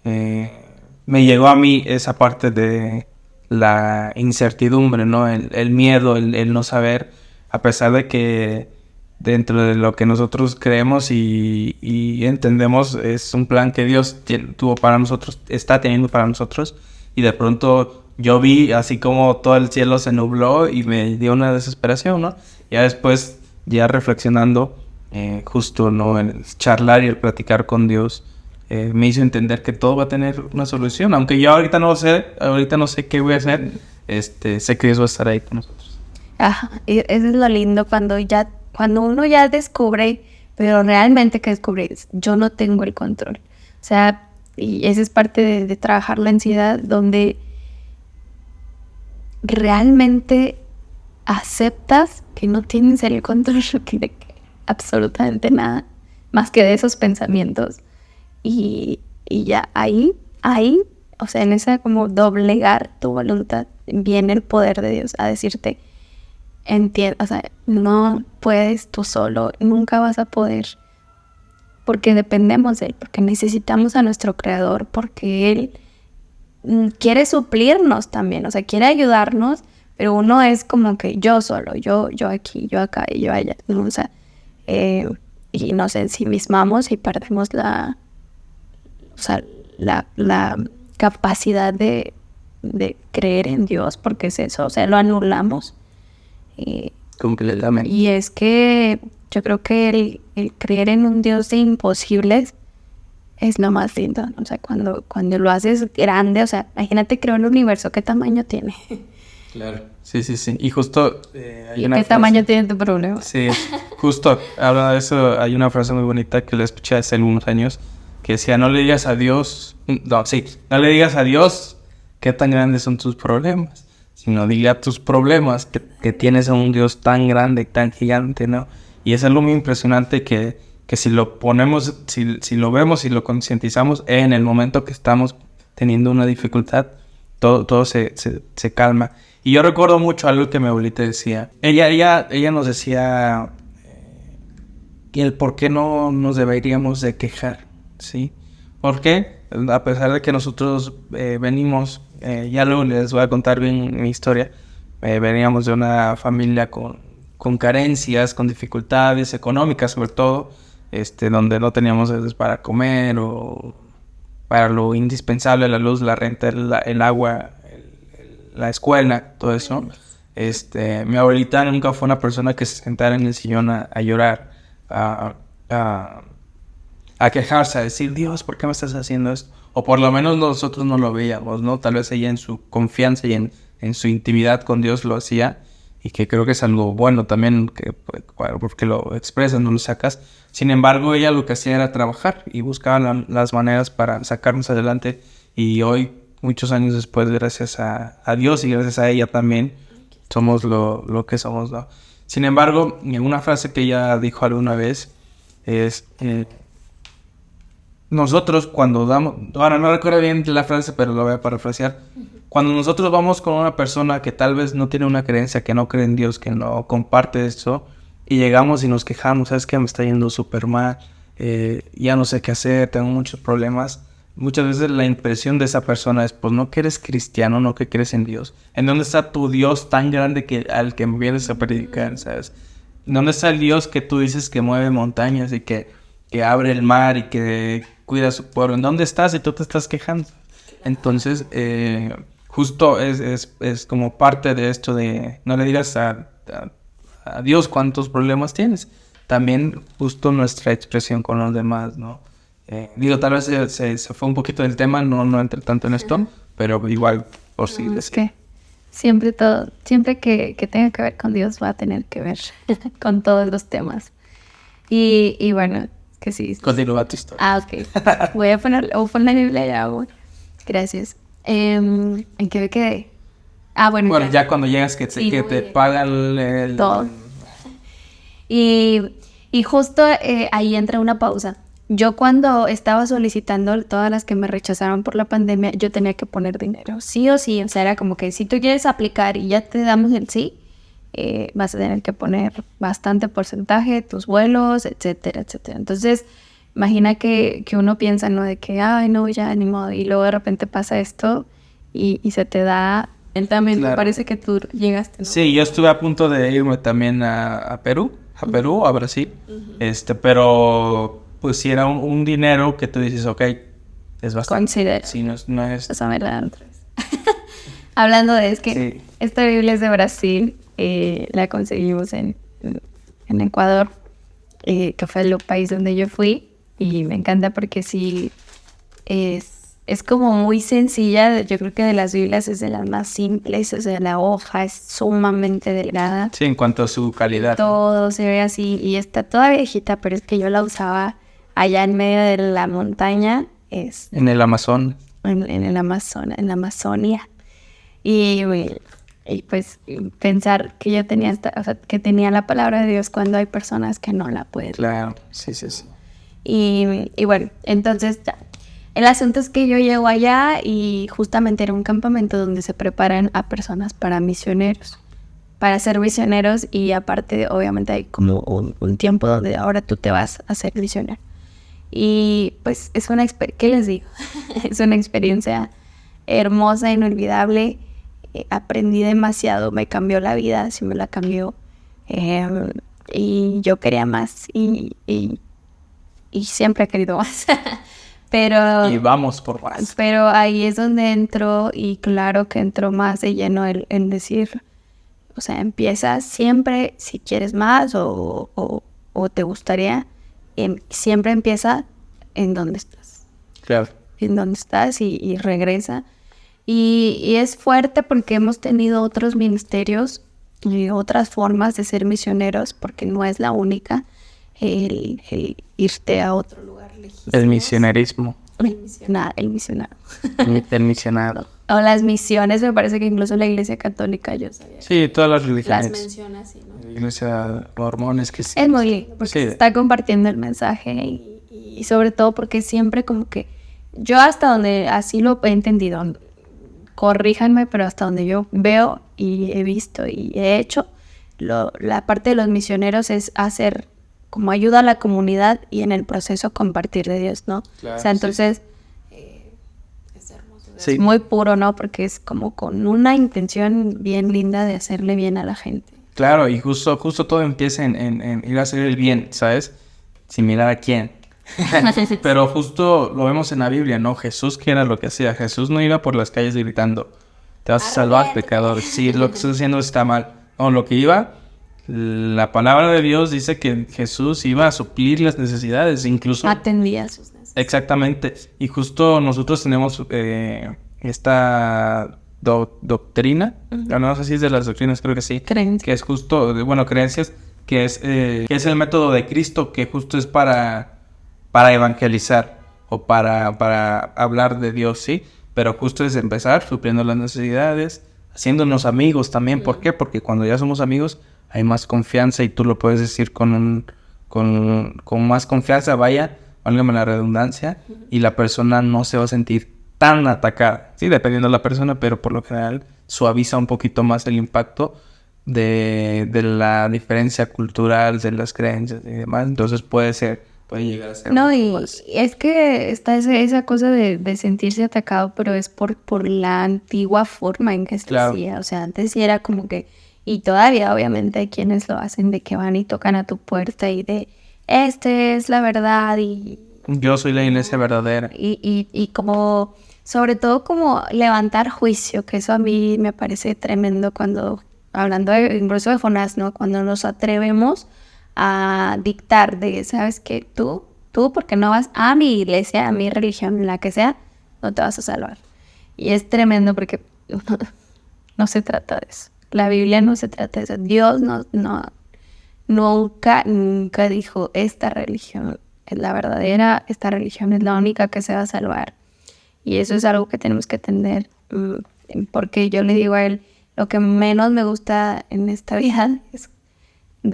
me llegó a mí esa parte de la incertidumbre, ¿no? El miedo, el no saber, a pesar de que dentro de lo que nosotros creemos y entendemos es un plan que Dios tuvo para nosotros, está teniendo para nosotros, y de pronto yo vi así como todo el cielo se nubló y me dio una desesperación, ¿no? Ya después, ya reflexionando, justo, ¿no? El charlar y el platicar con Dios me hizo entender que todo va a tener una solución, aunque yo ahorita no sé qué voy a hacer, sé que Dios va a estar ahí con nosotros. Ajá, eso es lo lindo cuando uno ya descubre, pero realmente que descubre, yo no tengo el control. O sea, y esa es parte de trabajar la ansiedad, donde realmente aceptas que no tienes el control de absolutamente nada, más que de esos pensamientos. Y ya ahí, o sea, en esa como doblegar tu voluntad, viene el poder de Dios a decirte, o sea, no puedes tú solo, nunca vas a poder, porque dependemos de Él, porque necesitamos a nuestro Creador, porque Él quiere suplirnos también, o sea, quiere ayudarnos, pero uno es como que yo solo, yo aquí, yo acá y yo allá, ¿no? O sea, y nos ensimismamos y perdemos la capacidad de creer en Dios, porque es eso, o sea, lo anulamos. Completamente. Y es que yo creo que el creer en un Dios de imposibles es lo más lindo. O sea, cuando lo haces grande, o sea, imagínate crear un universo, ¿qué tamaño tiene? Claro. Sí. Y justo hay ¿Y una qué frase. tamaño tiene tu problema? Sí, justo hablando de eso, hay una frase muy bonita que la escuché hace algunos años que decía, no le digas a Dios, no le digas a Dios qué tan grandes son tus problemas, sino dile a tus problemas que tienes a un Dios tan grande y tan gigante, ¿no? Y es algo muy impresionante que si lo ponemos, si lo vemos y lo concientizamos en el momento que estamos teniendo una dificultad, todo se calma. Y yo recuerdo mucho algo que mi abuelita decía. Ella nos decía que el por qué no nos deberíamos de quejar, ¿sí? Porque a pesar de que nosotros venimos, ya luego les voy a contar bien mi historia, veníamos de una familia con carencias, con dificultades económicas sobre todo, donde no teníamos veces para comer o para lo indispensable, la luz, la renta, el agua, la escuela, todo eso. Mi abuelita nunca fue una persona que se sentara en el sillón a llorar, a quejarse, a decir, Dios, ¿por qué me estás haciendo esto? O por lo menos nosotros no lo veíamos, ¿no? Tal vez ella en su confianza y en su intimidad con Dios lo hacía, y que creo que es algo bueno también, porque lo expresas, no lo sacas. Sin embargo, ella lo que hacía era trabajar y buscaba las maneras para sacarnos adelante, y hoy, muchos años después, gracias a Dios y gracias a ella también, somos lo que somos, ¿no? Sin embargo, una frase que ella dijo alguna vez es... nosotros cuando damos... Ahora no recuerdo bien la frase, pero lo voy a parafrasear. Cuando nosotros vamos con una persona que tal vez no tiene una creencia, que no cree en Dios, que no comparte esto, y llegamos y nos quejamos, ¿sabes qué? Me está yendo súper mal, ya no sé qué hacer, tengo muchos problemas. Muchas veces la impresión de esa persona es, pues, no que eres cristiano, no que crees en Dios. ¿En dónde está tu Dios tan grande al que me vienes a predicar, sabes? ¿Dónde está el Dios que tú dices que mueve montañas y que abre el mar y que cuida a su pueblo? ¿En dónde estás y tú te estás quejando? Entonces, justo es como parte de esto de no le digas a Dios cuántos problemas tienes. También justo nuestra expresión con los demás, ¿no? Tal vez se fue un poquito del tema, no entré tanto en esto, pero igual posible. Es que siempre que tenga que ver con Dios va a tener que ver con todos los temas. Y bueno, que sí. Continúa tu historia. Ok. Voy a poner la Biblia ya. Bueno. Gracias. ¿En qué me quedé? Bueno. Bueno, ya cuando llegas que te pagan el... todo. Y justo ahí entra una pausa. Yo cuando estaba solicitando todas las que me rechazaron por la pandemia, yo tenía que poner dinero, sí o sí. O sea, era como que si tú quieres aplicar y ya te damos el sí, vas a tener que poner bastante porcentaje, tus vuelos, etcétera, etcétera. Entonces, imagina que uno piensa, ¿no? De que, ay, no, ya, ni modo. Y luego de repente pasa esto y se te da... Él también, claro. Me parece que tú llegaste, ¿no? Sí, yo estuve a punto de irme también a Perú, a Brasil. Pero, pues, si era un dinero que tú dices, ok, es bastante. Considera. Sí, no es... Vas a verla otra vez. Hablando de, es que sí. Esta Biblia es de Brasil. La conseguimos en Ecuador, que fue el país donde yo fui, y me encanta porque sí es como muy sencilla. Yo creo que de las Biblias es de las más simples. O sea, la hoja es sumamente delgada. Sí, en cuanto a su calidad. Todo se ve así y está toda viejita, pero es que yo la usaba allá en medio de la montaña. En el Amazonas. En el Amazonas, en la Amazonia. Y pues pensar que yo tenía que tenía la palabra de Dios cuando hay personas que no la pueden. Claro, sí. Y bueno, entonces ya. El asunto es que yo llego allá y justamente era un campamento donde se preparan a personas para misioneros, para ser misioneros, y aparte obviamente hay como un tiempo donde ahora tú te vas a ser misionero. Y pues es una experiencia, ¿qué les digo? Es una experiencia hermosa, inolvidable. Aprendí demasiado, me cambió la vida, sí me la cambió. Y yo quería más y siempre he querido más. Pero, y vamos por más. Pero ahí es donde entró, y claro que entró más de lleno el decir, O sea, empieza siempre, si quieres más o te gustaría, siempre empieza en donde estás. Claro. En donde estás y regresa. Y es fuerte porque hemos tenido otros ministerios y otras formas de ser misioneros, porque no es la única el irte a otro lugar lejísimo. El misionerismo. El misionado. El misionado. O las misiones, me parece que incluso la iglesia católica, yo sabía. Sí, todas las religiones. Las menciona así, ¿no? La iglesia mormones que sí. Es muy lindo, porque Sí. está compartiendo el mensaje y sobre todo porque siempre como que yo hasta donde así lo he entendido, corríjanme, pero hasta donde yo veo y he visto y he hecho, la parte de los misioneros es hacer como ayuda a la comunidad y en el proceso compartir de Dios, ¿no? Claro, o sea, sí. entonces es hermoso. Sí. Es muy puro, ¿no? Porque es como con una intención bien linda de hacerle bien a la gente. Claro, y justo todo empieza en ir a hacer el bien, ¿sabes? Sin mirar a quién. Pero justo lo vemos en la Biblia, ¿no? Jesús, ¿qué era lo que hacía? Jesús no iba por las calles gritando, te vas a salvar, pecador. Sí, lo que estás haciendo está mal. No, lo que iba, la palabra de Dios dice que Jesús iba a suplir las necesidades, incluso... Atendía a sus necesidades. Exactamente. Y justo nosotros tenemos esta doctrina, no sé si es de las doctrinas, creo que sí. Creencias. Que es justo, creencias, que es el método de Cristo, que justo es para evangelizar o para hablar de Dios, ¿sí? Pero justo es empezar supliendo las necesidades, haciéndonos amigos también. ¿Por qué? Porque cuando ya somos amigos hay más confianza y tú lo puedes decir con más confianza, válgame la redundancia, y la persona no se va a sentir tan atacada. Sí, dependiendo de la persona, pero por lo general suaviza un poquito más el impacto de la diferencia cultural, de las creencias y demás. Entonces puede llegar a ser... No, y es que está esa cosa de sentirse atacado, pero es por la antigua forma en que se hacía. O sea, antes sí era como que... Y todavía, obviamente, hay quienes lo hacen de que van y tocan a tu puerta y de... es la verdad y... Yo soy la iglesia verdadera. Y como... Sobre todo como levantar juicio, que eso a mí me parece tremendo cuando... Hablando incluso de Jonás, ¿no? Cuando nos atrevemos a dictar de, ¿sabes qué? Tú, porque no vas a mi iglesia, a mi religión, la que sea, no te vas a salvar. Y es tremendo porque no se trata de eso. La Biblia no se trata de eso. Dios nunca dijo, esta religión es la verdadera, esta religión es la única que se va a salvar. Y eso es algo que tenemos que entender. Porque yo le digo a él, lo que menos me gusta en esta vida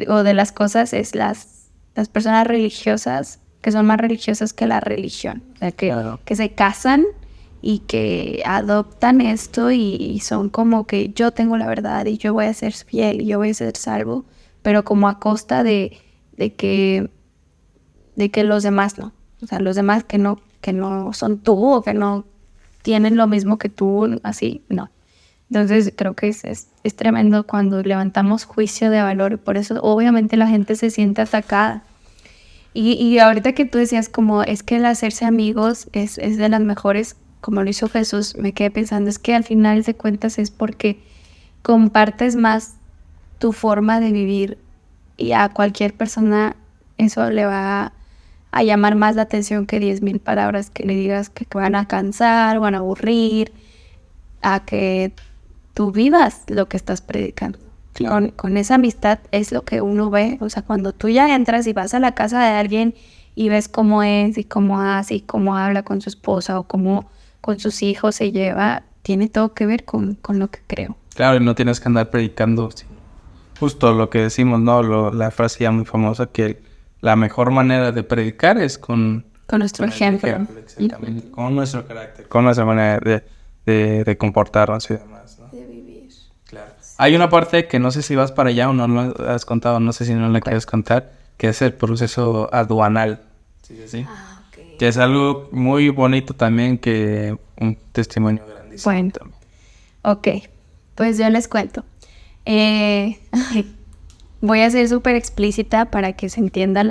o de las cosas es las personas religiosas que son más religiosas que la religión. O sea, que se casan y que adoptan esto y son como que yo tengo la verdad y yo voy a ser fiel y yo voy a ser salvo, pero como a costa de que los demás no. O sea, los demás que no son tú o que no tienen lo mismo que tú, así, no. Entonces creo que es tremendo cuando levantamos juicio de valor. Por eso obviamente la gente se siente atacada. Y ahorita que tú decías como es que el hacerse amigos es de las mejores, como lo hizo Jesús, me quedé pensando, es que al final de cuentas es porque compartes más tu forma de vivir y a cualquier persona eso le va a llamar más la atención que 10,000 palabras que le digas que van a cansar, van a aburrir, a que tú vivas lo que estás predicando. Claro. Con esa amistad es lo que uno ve. O sea, cuando tú ya entras y vas a la casa de alguien y ves cómo es y cómo hace y cómo habla con su esposa o cómo con sus hijos se lleva, tiene todo que ver con lo que creo. Claro, y no tienes que andar predicando. Justo lo que decimos, ¿no? La frase ya muy famosa que la mejor manera de predicar es con nuestro ejemplo. Exactamente. Con nuestro carácter, con nuestra manera de comportarnos y demás, ¿no? De vivir. Claro. Hay una parte que no sé si vas para allá o no lo has contado, no sé si no la quieres contar, que es el proceso aduanal. ¿Sí? Okay. Que es algo muy bonito también, que un testimonio grandísimo. Bueno, también. Ok, pues yo les cuento. Voy a ser súper explícita para que se entienda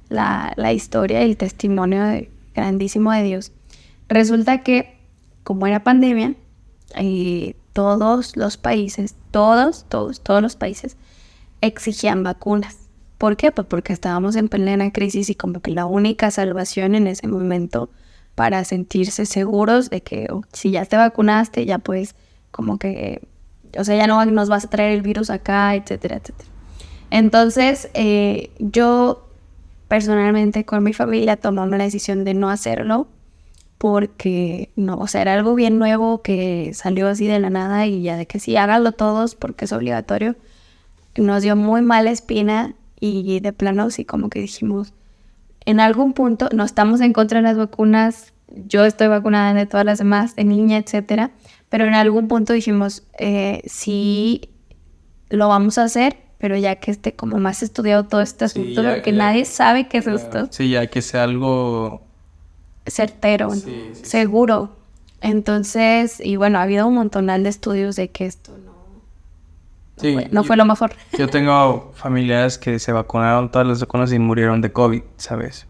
la historia y el testimonio grandísimo de Dios. Resulta que, como era pandemia, todos los países, todos los países exigían vacunas. ¿Por qué? Pues porque estábamos en plena crisis y como que la única salvación en ese momento para sentirse seguros de que si ya te vacunaste, ya pues como que, o sea, ya no nos vas a traer el virus acá, etcétera, etcétera. Entonces, yo personalmente con mi familia tomamos la decisión de no hacerlo porque no, o sea, era algo bien nuevo que salió así de la nada y ya de que sí, háganlo todos porque es obligatorio. Nos dio muy mala espina y de plano sí como que dijimos, en algún punto no estamos en contra de las vacunas, yo estoy vacunada de todas las demás, de niña, etcétera, pero en algún punto dijimos, sí, lo vamos a hacer, pero ya que esté como más estudiado todo este asunto, porque nadie sabe qué es esto. Sí, ya que sea algo certero, seguro. Entonces, y bueno, ha habido un montonal de estudios de que esto no fue lo mejor. Yo tengo familiares que se vacunaron todas las vacunas y murieron de COVID, ¿sabes?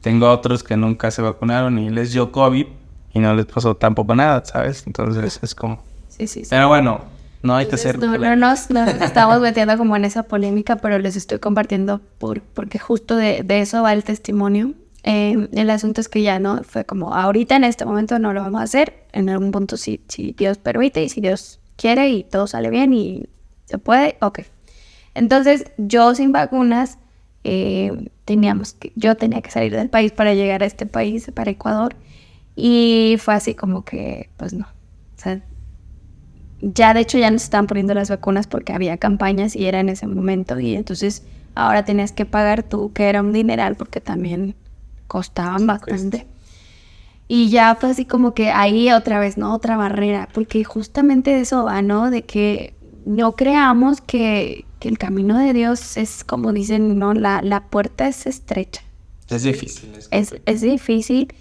Tengo otros que nunca se vacunaron y les dio COVID y no les pasó tampoco nada, ¿sabes? Entonces es como... Sí. Pero bueno, no hay que ser... No nos estamos metiendo como en esa polémica, pero les estoy compartiendo porque justo de eso va el testimonio. El asunto es que ya no fue como ahorita en este momento no lo vamos a hacer, en algún punto si Dios permite y si Dios quiere y todo sale bien y se puede, ok. Entonces yo sin vacunas yo tenía que salir del país para llegar a este país, para Ecuador, y fue así como que pues no, o sea, ya de hecho ya nos estaban poniendo las vacunas porque había campañas y era en ese momento y entonces ahora tenías que pagar tú, que era un dineral porque también costaban bastante. Y ya fue así como que ahí otra vez, ¿no? Otra barrera, porque justamente de eso va, ¿no? De que no creamos que el camino de Dios es como dicen, ¿no? La puerta es estrecha. Es difícil. Es difícil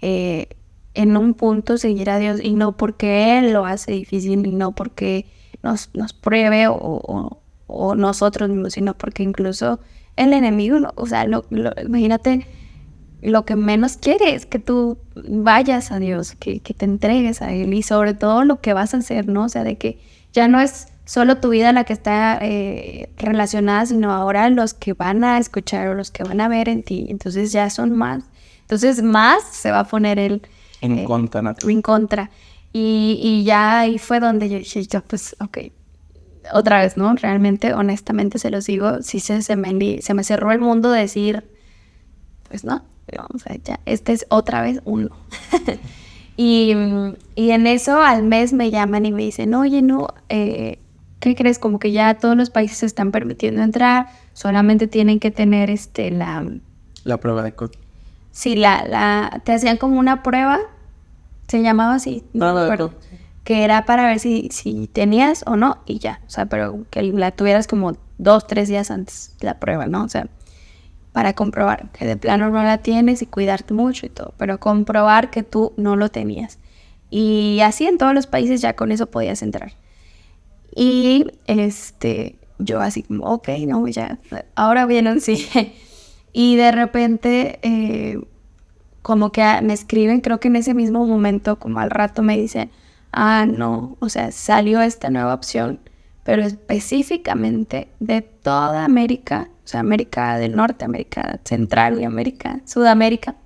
en un punto seguir a Dios y no porque Él lo hace difícil y no porque nos pruebe o nosotros mismos, sino porque incluso el enemigo, o sea, imagínate, lo que menos quiere es que tú vayas a Dios, que te entregues a Él y sobre todo lo que vas a hacer, ¿no? O sea, de que ya no es solo tu vida la que está relacionada, sino ahora los que van a escuchar o los que van a ver en ti. Entonces ya son más. Entonces más se va a poner Él en contra. En contra. Y ya ahí fue donde yo dije, pues, ok. Otra vez, ¿no? Realmente, honestamente se los digo, sí se me cerró el mundo de decir, pues no. O sea, ya, este es otra vez uno. y en eso al mes me llaman y me dicen, oye, no, ¿qué crees? Como que ya todos los países se están permitiendo entrar, solamente tienen que tener la prueba de COVID. Sí, te hacían como una prueba, se llamaba así, que era para ver si tenías o no, y ya, o sea, pero que la tuvieras como 2-3 días antes de la prueba, ¿no? O sea, para comprobar que de plano no la tienes y cuidarte mucho y todo, pero comprobar que tú no lo tenías. Y así en todos los países ya con eso podías entrar. Y yo así como, ok, no, ya, ahora vienen, sí. Y de repente, como que me escriben, creo que en ese mismo momento, como al rato me dicen, no, o sea, salió esta nueva opción, pero específicamente de toda América, o sea, América del Norte, América Central y Sudamérica,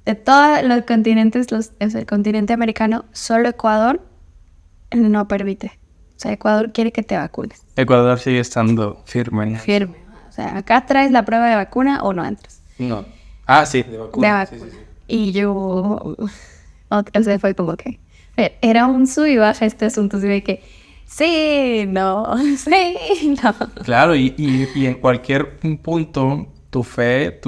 de todos los continentes, el continente americano, solo Ecuador no permite. O sea, Ecuador quiere que te vacunes. Ecuador sigue estando firme. Firme. O sea, acá traes la prueba de vacuna o no entras. No. Sí, de vacuna. De vacuna. Sí. Y yo, o sea, fue como que era un sub y baja este asunto, así de que sí, no. Claro, y en cualquier punto, tu fe,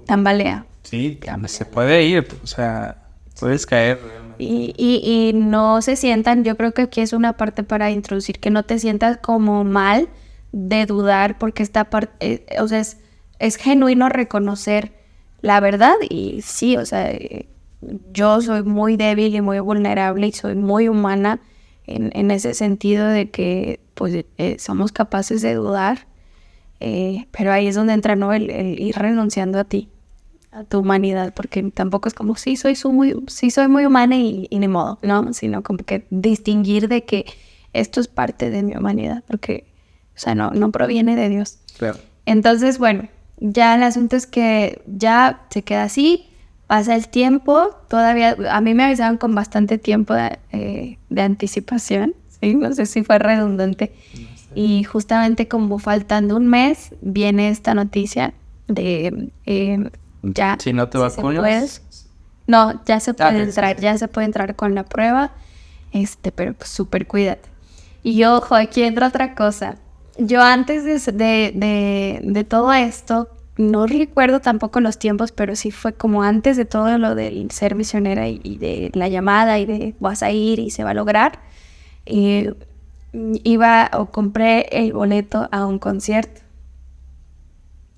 tambalea. Sí, se puede ir, o sea, puedes caer. Y no se sientan, yo creo que aquí es una parte para introducir, que no te sientas como mal de dudar, porque esta parte, o sea, es genuino reconocer la verdad y sí, o sea, yo soy muy débil y muy vulnerable y soy muy humana en ese sentido de que pues somos capaces de dudar, pero ahí es donde entra, ¿no? el ir renunciando a ti a tu humanidad, porque tampoco es como, sí soy muy humana y ni modo, ¿no? Sino como que distinguir de que esto es parte de mi humanidad, porque, o sea, no proviene de Dios. Claro. Entonces, bueno, ya el asunto es que ya se queda así, pasa el tiempo, todavía, a mí me avisaron con bastante tiempo de anticipación, ¿sí? No sé si fue redundante. Y justamente como faltando un mes, viene esta noticia de ya... Si no te se vacunas... puede. No, ya se puede ok, entrar, sí. ya se puede entrar con la prueba, pero pues súper cuídate. Y ojo, aquí entra otra cosa. Yo antes de todo esto, no recuerdo tampoco los tiempos, pero sí fue como antes de todo lo del ser misionera y de la llamada y de vas a ir y se va a lograr. Compré el boleto a un concierto.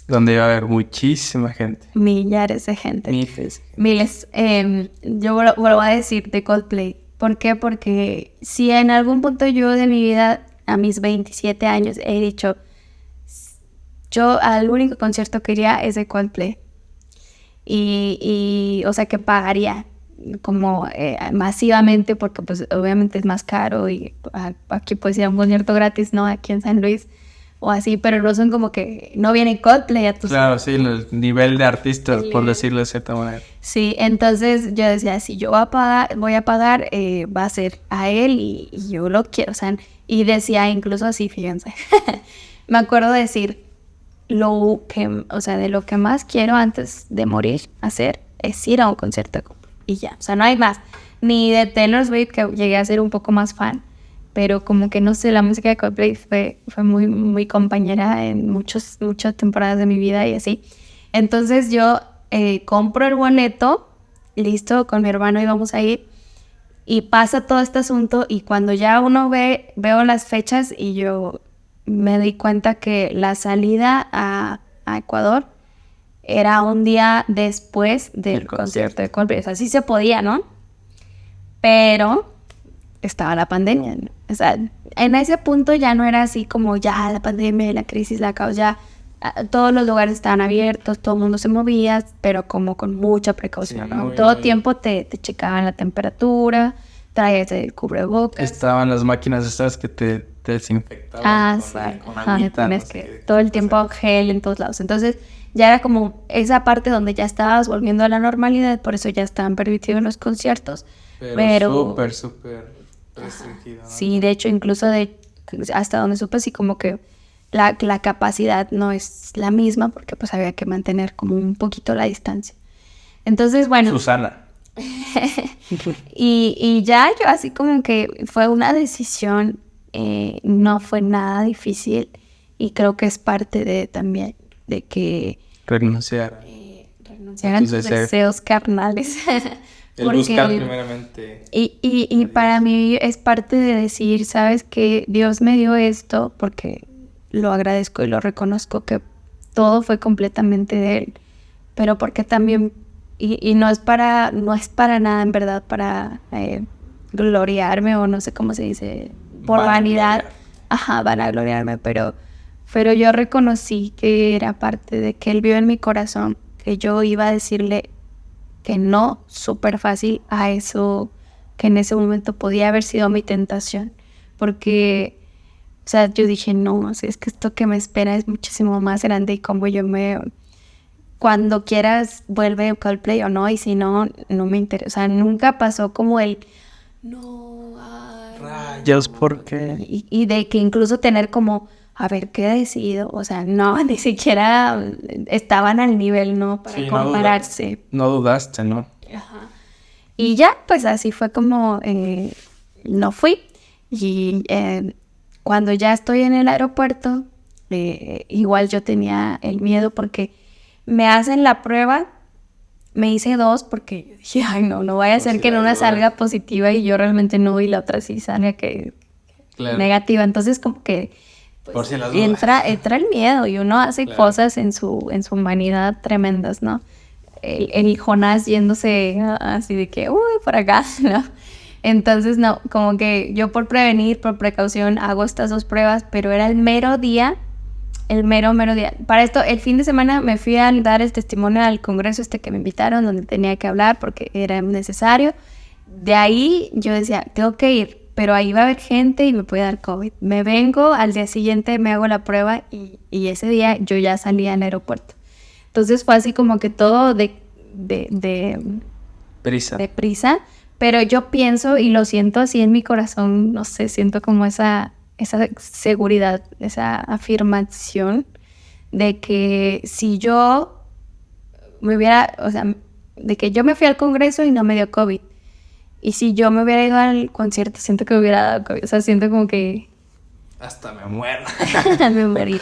Donde iba a haber muchísima gente. Millares de gente. Miles. Miles. Yo vuelvo a decir de Coldplay. ¿Por qué? Porque si en algún punto yo de mi vida, a mis 27 años, he dicho, yo al único concierto que iría es de Coldplay. O sea, que pagaría como masivamente, porque pues obviamente es más caro y aquí pues ir a un concierto gratis, ¿no? Aquí en San Luis o así, pero no son como que no viene Coldplay a tus... Claro, sí, el nivel de artistas, por decirlo de cierta manera. Sí, entonces yo decía, si yo voy a pagar, va a ser a él y yo lo quiero, o sea, y decía incluso así, fíjense, me acuerdo decir, de lo que más quiero antes de morir hacer es ir a un concierto de Coldplay, y ya, o sea, no hay más, ni de Taylor Swift, que llegué a ser un poco más fan, pero como que no sé, la música de Coldplay fue muy, muy compañera en muchas temporadas de mi vida y así. Entonces yo compro el boleto, listo, con mi hermano íbamos a ir, y pasa todo este asunto, y cuando ya veo las fechas y yo me di cuenta que la salida a Ecuador era un día después del concierto de Coldplay. O sea, sí se podía, ¿no? Pero estaba la pandemia, ¿no? O sea, en ese punto ya no era así como ya la pandemia, la crisis, la caos, ya todos los lugares estaban abiertos, todo el mundo se movía, pero como con mucha precaución, sí, ¿no? Todo tiempo te checaban la temperatura, traías el cubrebocas. Estaban las máquinas estas que te desinfectaban. Sí. Tienes que todo el tiempo gel en todos lados. Entonces ya era como esa parte donde ya estabas volviendo a la normalidad, por eso ya estaban permitidos los conciertos. Pero súper restringido, ¿no? Sí, de hecho, incluso hasta donde supe, sí, como que la capacidad no es la misma, porque pues había que mantener como un poquito la distancia. Entonces, bueno. Susana. y ya yo así como que fue una decisión, no fue nada difícil, y creo que es parte también de que Renunciar a tus deseos carnales. el buscar primeramente. Y para mí es parte de decir, ¿sabes qué? Dios me dio esto porque lo agradezco y lo reconozco, que todo fue completamente de Él, pero porque también, y no es para nada en verdad para gloriarme, o no sé cómo se dice, por vanidad, vanagloriarme, pero yo reconocí que era parte de que Él vio en mi corazón que yo iba a decirle que no súper fácil a eso que en ese momento podía haber sido mi tentación, porque, o sea, yo dije, no, si es que esto que me espera es muchísimo más grande, y como cuando quieras vuelve Coldplay o no, y si no, no me interesa. O sea, nunca pasó como no, rayos, ¿por qué? Y de que incluso tener como, a ver, ¿qué he decidido? O sea, no, ni siquiera estaban al nivel, ¿no? Para compararse. No dudaste, ¿no? Ajá. Y ya, pues así fue como no fui. Y cuando ya estoy en el aeropuerto, igual yo tenía el miedo porque me hacen la prueba. Me hice 2 porque yo dije, ay, no vaya a ser que en una salga positiva y yo realmente no, y la otra sí salga negativa. Entonces como que pues, por si las dudas. entra el miedo, y uno hace cosas en su humanidad tremendas, ¿no? El Jonás yéndose así de que, por acá, ¿no? Entonces, no, como que yo por prevenir, por precaución, hago estas 2 pruebas, pero era el mero día el mero día. Para esto, el fin de semana me fui a dar el testimonio al congreso que me invitaron, donde tenía que hablar porque era necesario. De ahí yo decía, tengo que ir, pero ahí va a haber gente y me puede dar COVID. Me vengo, al día siguiente me hago la prueba y ese día yo ya salí al aeropuerto. Entonces fue así como que todo de prisa, pero yo pienso y lo siento así en mi corazón, no sé, siento como esa seguridad, esa afirmación de que si yo me hubiera, o sea, de que yo me fui al congreso y no me dio COVID. Y si yo me hubiera ido al concierto, siento que me hubiera dado COVID. O sea, siento como que... Hasta me muero. me morí.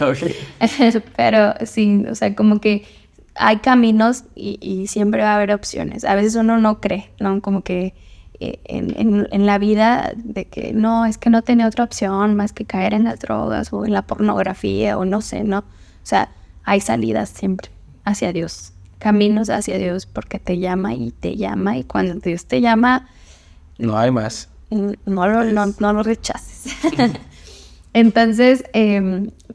Pero sí, o sea, como que hay caminos y siempre va a haber opciones. A veces uno no cree, ¿no? Como que en la vida de que no, es que no tenía otra opción más que caer en las drogas o en la pornografía o no sé, ¿no? O sea, hay salidas siempre hacia Dios. Caminos hacia Dios porque te llama y cuando Dios te llama... No hay más. No lo rechaces. Entonces,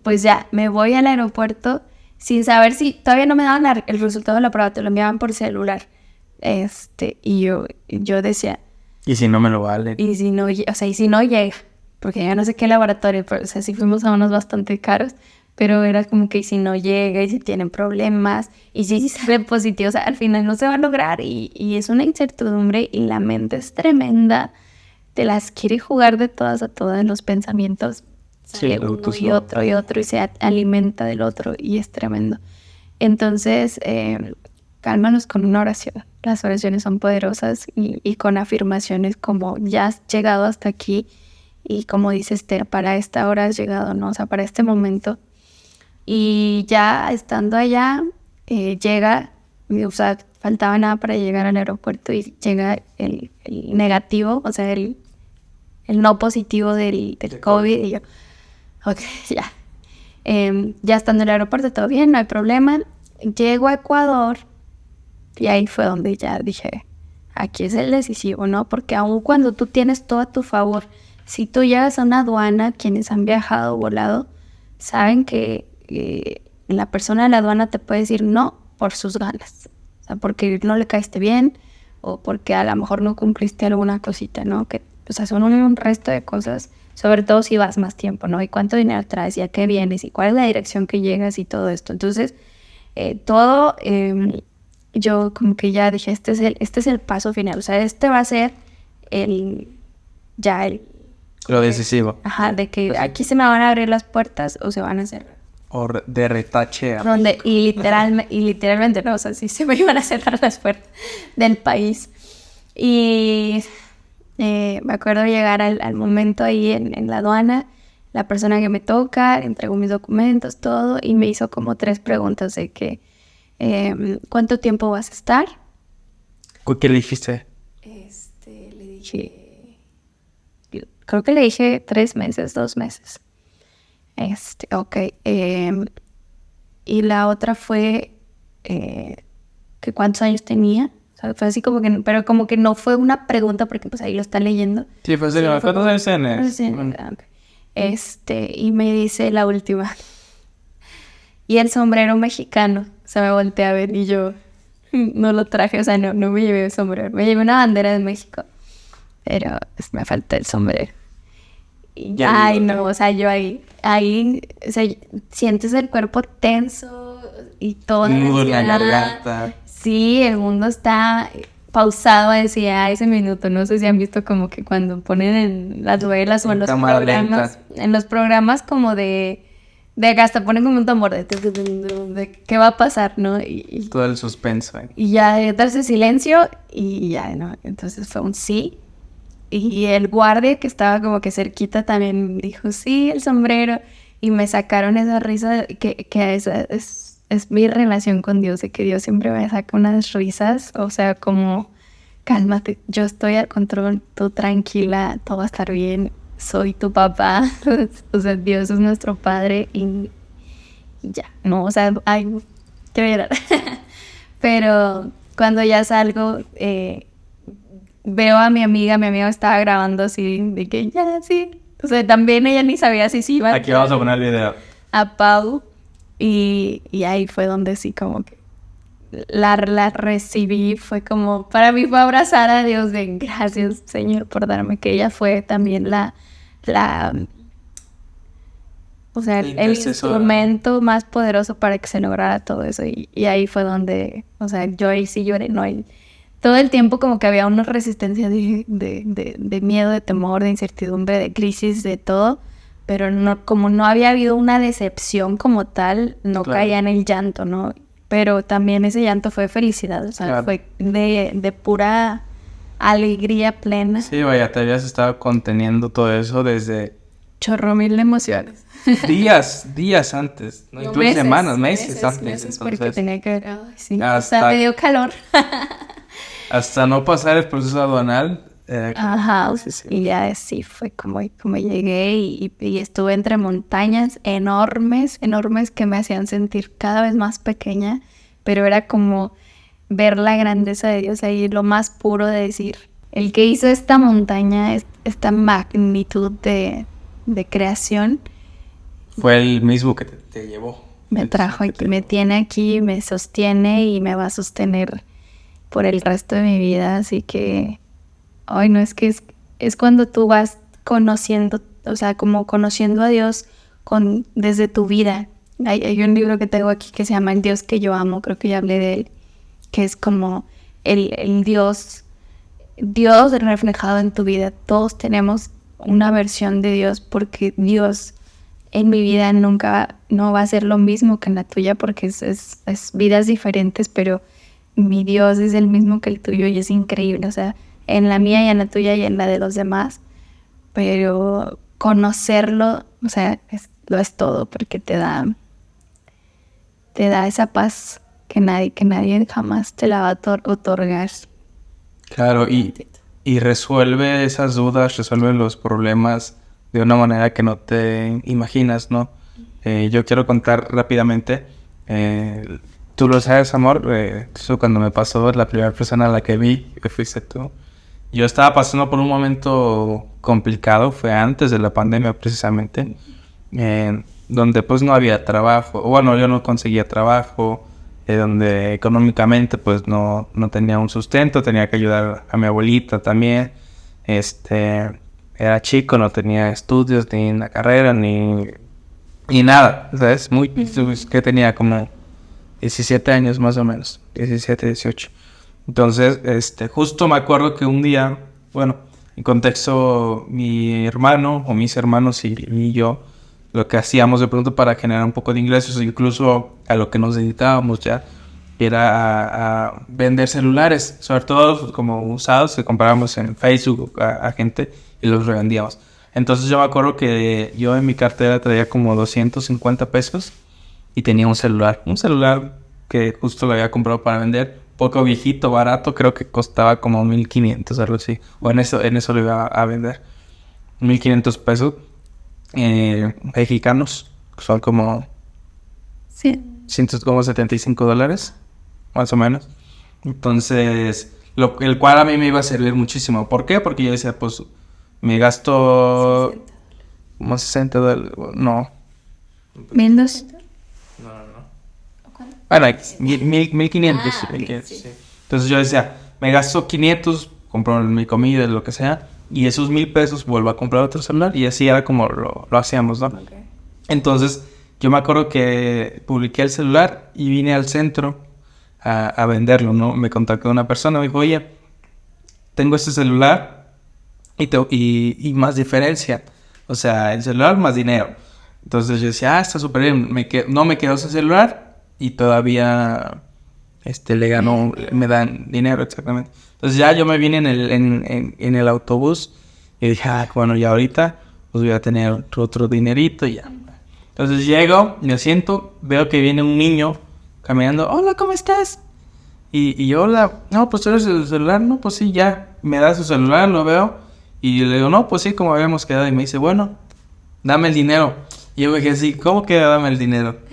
pues ya, me voy al aeropuerto sin saber si... Todavía no me daban el resultado de la prueba, te lo enviaban por celular. Y yo decía... ¿Y si no me lo valen? Y si no, o sea, y si no llega, porque ya no sé qué laboratorio, pero, o sea, sí fuimos a unos bastante caros, pero era como que y si no llega, y si tienen problemas, y si sale positivo, o sea, al final no se va a lograr, y es una incertidumbre, y la mente es tremenda, te las quiere jugar de todas a todas, los pensamientos, sale uno y otro, y se alimenta del otro, y es tremendo. Entonces, cálmanos con una oración. Las oraciones son poderosas y con afirmaciones como ya has llegado hasta aquí y como dice Esther, para esta hora has llegado, ¿no? O sea, para este momento. Y ya estando allá, llega, o sea, faltaba nada para llegar al aeropuerto y llega el negativo, o sea, el no positivo del COVID. Y yo, ok, ya. Ya estando en el aeropuerto, todo bien, no hay problema. Llego a Ecuador. Y ahí fue donde ya dije, aquí es el decisivo, ¿no? Porque aun cuando tú tienes todo a tu favor, si tú llegas a una aduana, quienes han viajado o volado, saben que la persona de la aduana te puede decir no por sus ganas. O sea, porque no le caíste bien o porque a lo mejor no cumpliste alguna cosita, ¿no? Que, o sea, son un resto de cosas, sobre todo si vas más tiempo, ¿no? Y cuánto dinero traes y a qué vienes y cuál es la dirección que llegas y todo esto. Entonces, todo... yo como que ya dije, este es el paso final. O sea, este va a ser lo decisivo. Ajá, de que aquí se me van a abrir las puertas o se van a cerrar. O de retache. Y literalmente, no, o sea, sí se me iban a cerrar las puertas del país. Y me acuerdo llegar al momento ahí en la aduana, la persona que me toca, entregó mis documentos, todo, y me hizo como 3 preguntas de que ¿cuánto tiempo vas a estar? ¿Qué le dijiste? Le dije, creo que le dije 3 meses, 2 meses. Ok. Y la otra fue que cuántos años tenía. O sea, fue así como que, pero como que no fue una pregunta porque pues ahí lo está leyendo. Sí, fue así, ¿cuántos años tienes? Sí, okay. Y me dice la última. Y el sombrero mexicano. Se me voltea a ver y yo no lo traje, o sea, no me llevé el sombrero. Me llevé una bandera de México, pero pues, me falta el sombrero. Y ay, no, o sea, yo ahí, o sea, sientes el cuerpo tenso y todo. Nudo en la garganta. Sí, el mundo está pausado decía ese minuto. No sé si han visto como que cuando ponen en las novelas o en los programas como de acá hasta ponen como un tambor de qué va a pasar, ¿no? Y todo el suspenso. Y ya darse silencio y ya, ¿no? Entonces fue un sí. Y el guardia que estaba como que cerquita también dijo sí, el sombrero. Y me sacaron esa risa que esa es mi relación con Dios, de que Dios siempre me saca unas risas. O sea, como, cálmate, yo estoy al control, tú tranquila, todo va a estar bien. Soy tu papá, o sea, Dios es nuestro padre y ya, no, o sea, ay, quiero llorar. Pero cuando ya salgo, veo a mi amiga estaba grabando así, de que ya, sí, o sea, también ella ni sabía si iba Aquí vamos a poner el video. a Pau, Y ahí fue donde sí como que la recibí, fue como, para mí fue abrazar a Dios de gracias Señor por darme, que ella fue también o sea, el instrumento más poderoso para que se lograra todo eso. Y ahí fue donde, o sea, yo ahí sí lloré, ¿no? Y todo el tiempo como que había una resistencia de miedo, de temor, de incertidumbre, de crisis, de todo. Pero no, como no había habido una decepción como tal, no caía en el llanto, ¿no? Pero también ese llanto fue felicidad, o sea, fue de pura alegría plena. Sí, vaya, te habías estado conteniendo todo eso desde... Chorro mil emociones. Días antes, ¿no? Incluso semanas, meses antes. Meses porque tenía que ver, sí, hasta, o sea, me dio calor. Hasta no pasar el proceso aduanal. Ajá, sí. Y ya sí, fue como llegué y estuve entre montañas enormes que me hacían sentir cada vez más pequeña, pero era como ver la grandeza de Dios ahí, lo más puro de decir, el que hizo esta montaña, esta magnitud de creación, fue el mismo que te llevó. Me trajo aquí, me tiene aquí, me sostiene y me va a sostener por el resto de mi vida, así que... Ay, no, es que es cuando tú vas conociendo, o sea, como conociendo a Dios desde tu vida. Hay un libro que tengo aquí que se llama El Dios que yo amo, creo que ya hablé de él, que es como el Dios reflejado en tu vida. Todos tenemos una versión de Dios porque Dios en mi vida nunca no va a ser lo mismo que en la tuya porque es vidas diferentes, pero mi Dios es el mismo que el tuyo y es increíble, o sea, en la mía y en la tuya y en la de los demás, pero conocerlo, o sea, lo es todo, porque te da esa paz que nadie jamás te la va a otorgar. Claro, y resuelve esas dudas, resuelve los problemas de una manera que no te imaginas, ¿no? Yo quiero contar rápidamente, tú lo sabes, amor, eso cuando me pasó, la primera persona a la que vi, que fuiste tú. Yo estaba pasando por un momento complicado, fue antes de la pandemia precisamente, donde pues no había trabajo, o bueno, yo no conseguía trabajo, donde económicamente pues no tenía un sustento, tenía que ayudar a mi abuelita también, era chico, no tenía estudios, ni una carrera, ni nada, ¿sabes? Que tenía como 17 años más o menos, 17, 18. Entonces, justo me acuerdo que un día, bueno, en contexto, mi hermano o mis hermanos y yo, lo que hacíamos de pronto para generar un poco de ingresos, incluso a lo que nos dedicábamos ya, era a vender celulares, sobre todo como usados, que comprábamos en Facebook a gente y los revendíamos. Entonces yo me acuerdo que yo en mi cartera traía como 250 pesos y tenía un celular que justo lo había comprado para vender. Poco viejito, barato, creo que costaba como 1,500, algo así. O en eso lo iba a vender. 1,500 pesos mexicanos. Son como... Sí. como $75, más o menos. Entonces, el cual a mí me iba a servir muchísimo. ¿Por qué? Porque yo decía, pues, me gasto... como $60. No. ¿1,200? Bueno, 1,500. Sí. Entonces yo decía, me gasto 500, compro mi comida, lo que sea, y esos 1,000 pesos vuelvo a comprar otro celular, y así era como lo hacíamos, ¿no? Okay. Entonces, yo me acuerdo que publiqué el celular y vine al centro a venderlo, ¿no? Me contactó una persona, me dijo, oye, tengo este celular y más diferencia, o sea, el celular más dinero. Entonces yo decía, está súper bien, no me quedó ese celular, y todavía me dan dinero, exactamente. Entonces ya yo me vine en el autobús y dije, bueno, ya ahorita pues voy a tener otro dinerito y ya. Entonces llego, me siento, veo que viene un niño caminando, hola, ¿cómo estás? Y yo, hola, no, pues tú eres el celular, no, pues sí, ya. Me da su celular, lo veo y le digo, no, pues sí, como habíamos quedado. Y me dice, bueno, dame el dinero. Y yo me dije así, ¿cómo que dame el dinero?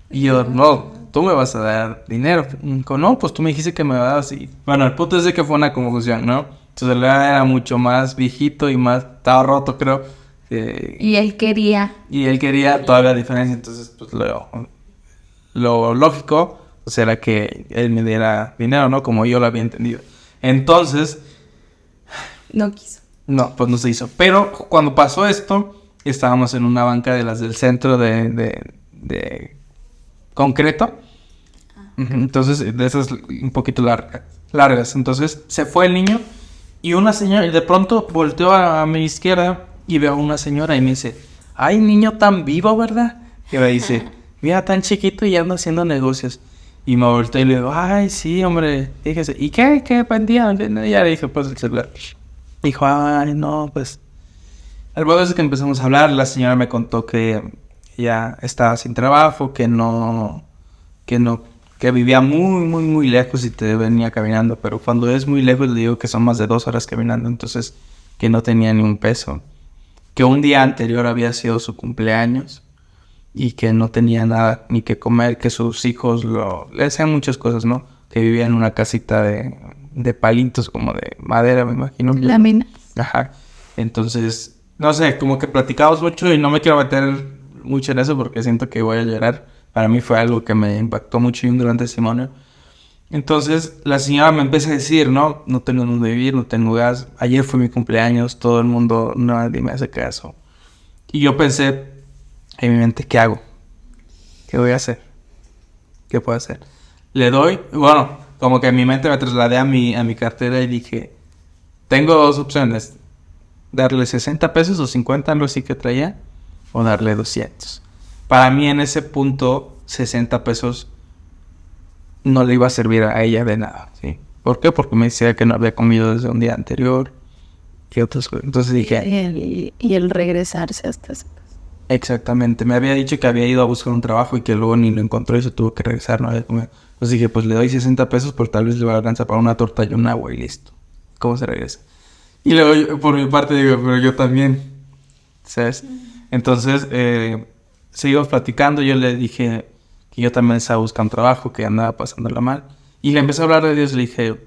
Y yo, no, tú me vas a dar dinero. No, pues tú me dijiste que me dabas. Y bueno, el punto es de que fue una confusión, ¿no? Su celular era mucho más viejito y más... estaba roto, creo. Y él quería. Y él quería todavía diferencia. Entonces, pues lo lógico pues era que él me diera dinero, ¿no? Como yo lo había entendido. Entonces, No quiso. no, pues no se hizo. Pero cuando pasó esto, estábamos en una banca de las del centro de concreto. Entonces, de esas un poquito largas. Entonces, se fue el niño y una señora, y de pronto volteó a mi izquierda y veo a una señora y me dice, ay, niño tan vivo, ¿verdad? Y me dice, mira, tan chiquito y anda haciendo negocios. Y me volteé y le digo, ay, sí, hombre, fíjese, ¿y qué vendía? Y ya le dije, pues el celular. Dijo, ay, no, pues. Al modo es que empezamos a hablar, la señora me contó que ya estaba sin trabajo, que vivía muy lejos y te venía caminando, pero cuando es muy lejos le digo que son más de 2 horas caminando, entonces que no tenía ni un peso, que un día anterior había sido su cumpleaños y que no tenía nada ni que comer, que sus hijos le hacían muchas cosas, ¿no? Que vivía en una casita de palitos como de madera, me imagino. Lámina. Ajá. Entonces, no sé, como que platicamos mucho y no me quiero meter mucho en eso porque siento que voy a llorar. Para mí fue algo que me impactó mucho y un gran testimonio. Entonces, la señora me empieza a decir, no tengo dónde vivir, no tengo gas. Ayer fue mi cumpleaños, todo el mundo, nadie me hace caso. Y yo pensé en mi mente, ¿qué hago? ¿Qué voy a hacer? ¿Qué puedo hacer? Le doy, bueno, como que en mi mente me trasladé a mi cartera y dije, tengo 2 opciones. Darle 60 pesos o 50, algo así que traía, o darle 200. Para mí en ese punto, 60 pesos no le iba a servir a ella de nada, ¿sí? ¿Por qué? Porque me decía que no había comido desde un día anterior y otras cosas. Entonces dije... Y el regresarse hasta ese paso. Exactamente. Me había dicho que había ido a buscar un trabajo y que luego ni lo encontró y se tuvo que regresar, no había comido. Entonces dije, pues le doy 60 pesos, por tal vez le va a alcanzar para una torta y un agua y listo. ¿Cómo se regresa? Y luego yo, por mi parte digo, pero yo también, ¿sabes? Entonces, seguimos platicando, yo le dije que yo también estaba buscando trabajo, que andaba pasándola mal. Y le empecé a hablar de Dios, le dije,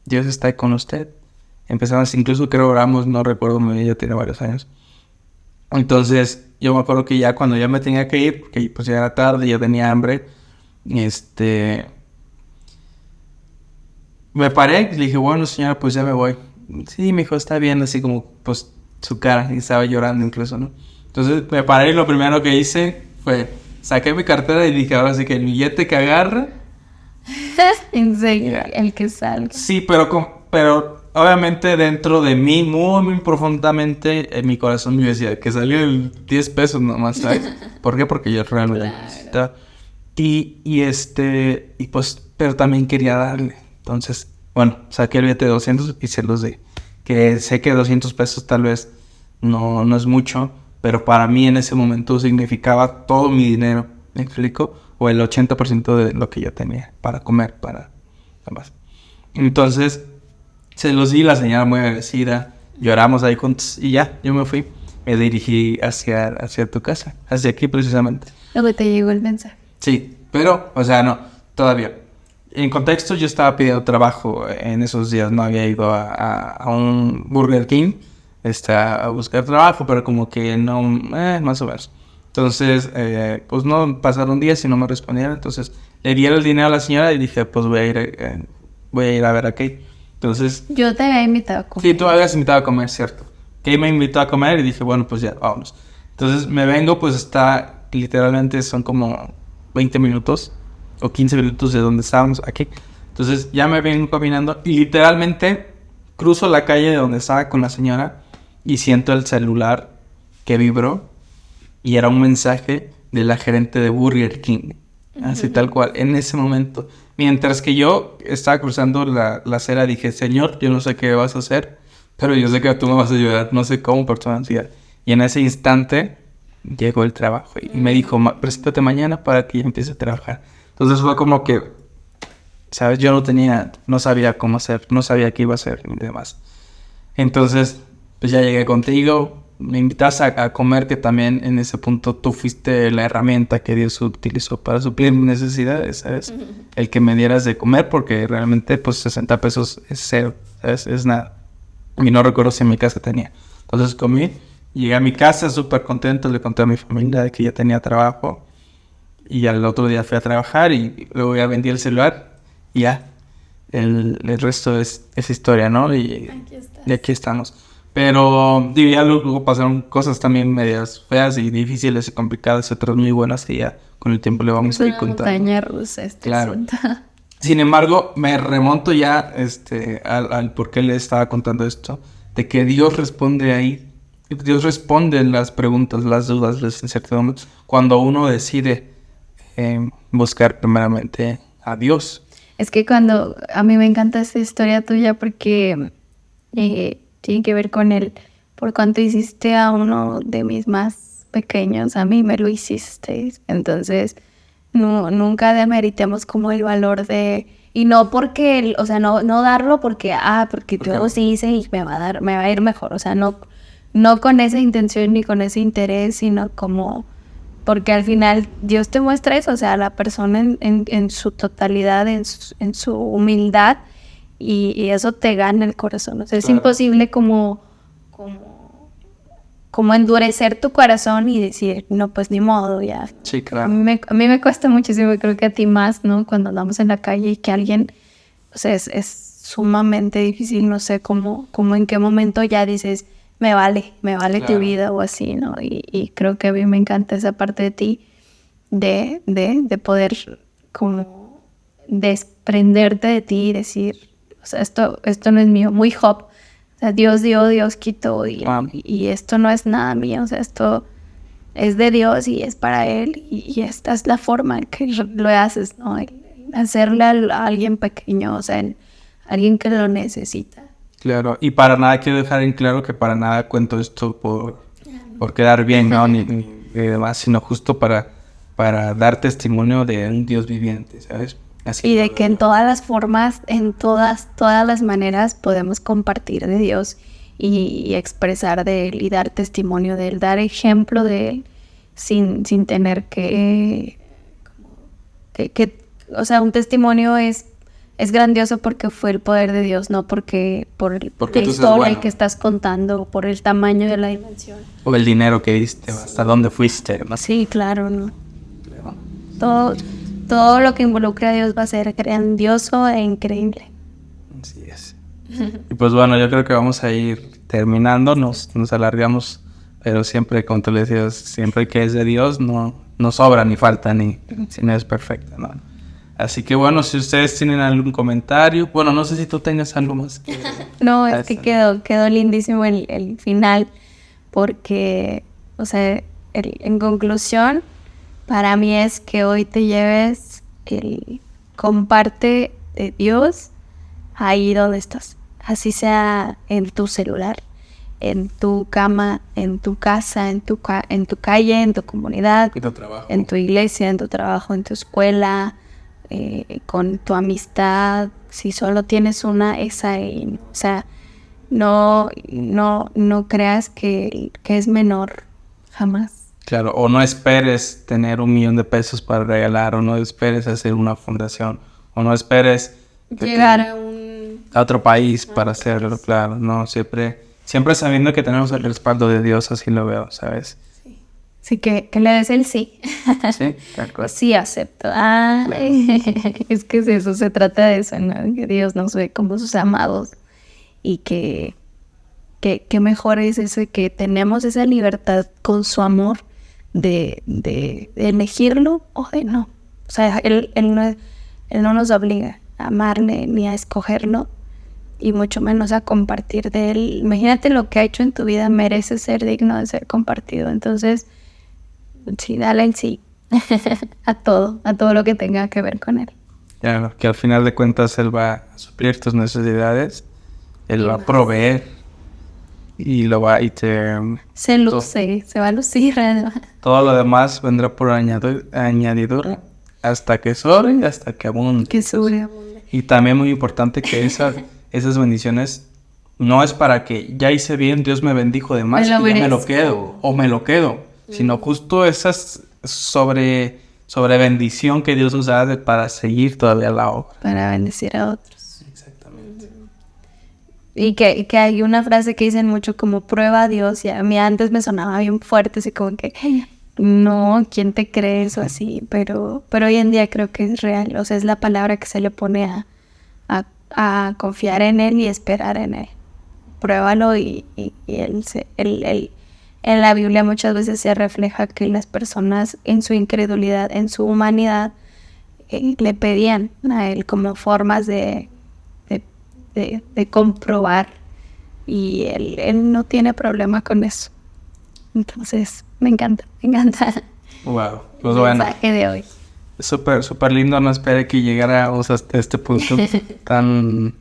Dios está ahí con usted. Empezamos, incluso creo oramos, no recuerdo muy bien, ya tiene varios años. Entonces, yo me acuerdo que ya cuando ya me tenía que ir, porque pues ya era tarde, ya tenía hambre, me paré y le dije, bueno señora, pues ya me voy. Sí, me dijo, está bien, así como, pues, su cara, y estaba llorando incluso, ¿no? Entonces me paré y lo primero que hice fue, saqué mi cartera y dije, ahora sí que el billete que agarra... En serio, el que salga. Sí, pero obviamente dentro de mí, muy profundamente, en mi corazón me decía que salió el 10 pesos nomás, ¿sabes? ¿Por qué? Porque yo realmente necesitaba. Y pues, pero también quería darle. Entonces, bueno, saqué el billete de 200 y se los di. Que sé que 200 pesos tal vez no es mucho, pero para mí en ese momento significaba todo mi dinero, ¿me explico? O el 80% de lo que yo tenía para comer, para más. Entonces, se los di, la señora muy agradecida, lloramos ahí juntos y ya, yo me fui. Me dirigí hacia tu casa, hacia aquí precisamente. Luego te llegó el mensaje. Sí, pero, o sea, no, todavía. En contexto, yo estaba pidiendo trabajo en esos días, no había ido a un Burger King a buscar trabajo, pero como que no, más o menos. Entonces, pues no pasaron días y no me respondieron, entonces le di el dinero a la señora y dije, pues voy a ir a ver a Kate. Entonces... Yo te había invitado a comer. Sí, tú me habías invitado a comer, cierto. Kate me invitó a comer y dije, bueno, pues ya, vámonos. Entonces me vengo, pues está, literalmente son como 20 minutos o 15 minutos de donde estábamos aquí. Entonces ya me vengo caminando y literalmente cruzo la calle de donde estaba con la señora y siento el celular que vibró y era un mensaje de la gerente de Burger King. Así tal cual, en ese momento. Mientras que yo estaba cruzando la acera, dije, Señor, yo no sé qué vas a hacer, pero yo sé que tú me vas a ayudar, no sé cómo, por tu ansiedad. Y en ese instante llegó el trabajo y me dijo, preséntate mañana para que yo empiece a trabajar. Entonces fue como que, ¿sabes? Yo no sabía cómo hacer, no sabía qué iba a hacer y demás. Entonces, pues ya llegué contigo, me invitas a comer, que también en ese punto tú fuiste la herramienta que Dios utilizó para suplir mis necesidades, ¿sabes? El que me dieras de comer, porque realmente pues 60 pesos es cero, ¿sabes? Es nada. Y no recuerdo si en mi casa tenía. Entonces comí, llegué a mi casa súper contento, le conté a mi familia de que ya tenía trabajo. Y al otro día fui a trabajar y luego ya vendí el celular y ya. El resto es historia, ¿no? Y aquí estamos. Pero digo, ya luego pasaron cosas también medias feas y difíciles y complicadas, otras muy buenas que ya con el tiempo le vamos a ir contando. Montaña rusa Claro. asunto. Sin embargo, me remonto ya al por qué le estaba contando esto, de que Dios responde ahí. Dios responde las preguntas, las dudas, las incertidumbres, cuando uno decide buscar primeramente a Dios. Es que a mí me encanta esta historia tuya porque tiene que ver con por cuanto hiciste a uno de mis más pequeños, a mí me lo hiciste. Entonces, nunca demeritemos como el valor y no porque, o sea, no darlo porque yo sí hice y me va a ir mejor. O sea, no con esa intención ni con ese interés, sino como porque al final Dios te muestra eso, o sea, la persona en su totalidad, en su humildad, y eso te gana el corazón. O sea, es imposible como endurecer tu corazón y decir, no, pues ni modo, ya. Sí, claro. A mí me cuesta muchísimo, creo que a ti más, ¿no? Cuando andamos en la calle y que alguien, o sea, es sumamente difícil, no sé cómo en qué momento ya dices, me vale Claro. tu vida o así, ¿no? Y creo que a mí me encanta esa parte de ti, de poder como desprenderte de ti y decir, o sea, esto no es mío, muy Job. O sea, Dios dio, Dios quitó y esto no es nada mío, o sea, esto es de Dios y es para Él y esta es la forma en que lo haces, ¿no? El hacerle a alguien pequeño, o sea, alguien que lo necesita. Claro, y para nada quiero dejar en claro que para nada cuento esto por quedar bien, ¿no? Ni demás, sino justo para dar testimonio de un Dios viviente, ¿sabes? Así Y de que en todas las formas, en todas las maneras podemos compartir de Dios y expresar de Él y dar testimonio de Él, dar ejemplo de Él sin tener que, o sea, un testimonio es grandioso porque fue el poder de Dios, no porque la historia que estás contando, por el tamaño de la dimensión. O el dinero que diste, hasta dónde fuiste, ¿no? Sí, claro, ¿no? Todo lo que involucre a Dios va a ser grandioso e increíble. Así es. Y pues bueno, yo creo que vamos a ir terminando, nos alargamos, pero siempre, como tú le decías, siempre que es de Dios no sobra ni falta si no es perfecta, ¿no? Así que bueno, si ustedes tienen algún comentario, bueno, no sé si tú tengas algo más. No, es que quedó lindísimo el final, porque, o sea, en conclusión, para mí es que hoy te lleves comparte de Dios ahí donde estás, así sea en tu celular, en tu cama, en tu casa, en tu calle, en tu comunidad, En tu trabajo. en tu iglesia, en tu trabajo, en tu escuela, con tu amistad. Si solo tienes una, esa, o sea, no creas que es menor, jamás. Claro, o no esperes tener $1 millón pesos para regalar, o no esperes hacer una fundación, o no esperes Llegar a otro país para hacerlo, claro, no, siempre sabiendo que tenemos el respaldo de Dios, así lo veo, ¿sabes? Sí, que le des el sí. Sí, tal cual. Sí, acepto. Es que eso, se trata de eso, ¿no? Que Dios nos ve como sus amados y que mejor es eso, que tenemos esa libertad con su amor de elegirlo o de no. O sea, él no nos obliga a amarle ni a escogerlo y mucho menos a compartir de él. Imagínate lo que ha hecho en tu vida, merece ser digno de ser compartido. Entonces, sí, dale el sí a todo lo que tenga que ver con él. Claro, que al final de cuentas Él va a suplir tus necesidades, Él va a proveer y se luce, se va a lucir. todo lo demás vendrá por añadidura hasta que sobre, hasta que abunde. Que sobre. Y también muy importante que esas bendiciones no es para que ya hice bien, Dios me bendijo de más y ya me lo quedo, sino justo esas sobre bendición que Dios nos da para seguir todavía la obra. Para bendecir a otros. Exactamente. Y que hay una frase que dicen mucho como prueba a Dios, y a mí antes me sonaba bien fuerte, así como que no, ¿quién te cree eso así? Pero hoy en día creo que es real, o sea, es la palabra que se le pone a confiar en Él y esperar en Él. Pruébalo y en la Biblia muchas veces se refleja que las personas en su incredulidad, en su humanidad, le pedían a Él como formas de comprobar, y él no tiene problema con eso. Entonces, me encanta Wow, pues el bueno, mensaje de hoy. súper lindo. No esperé que llegáramos hasta este punto tan...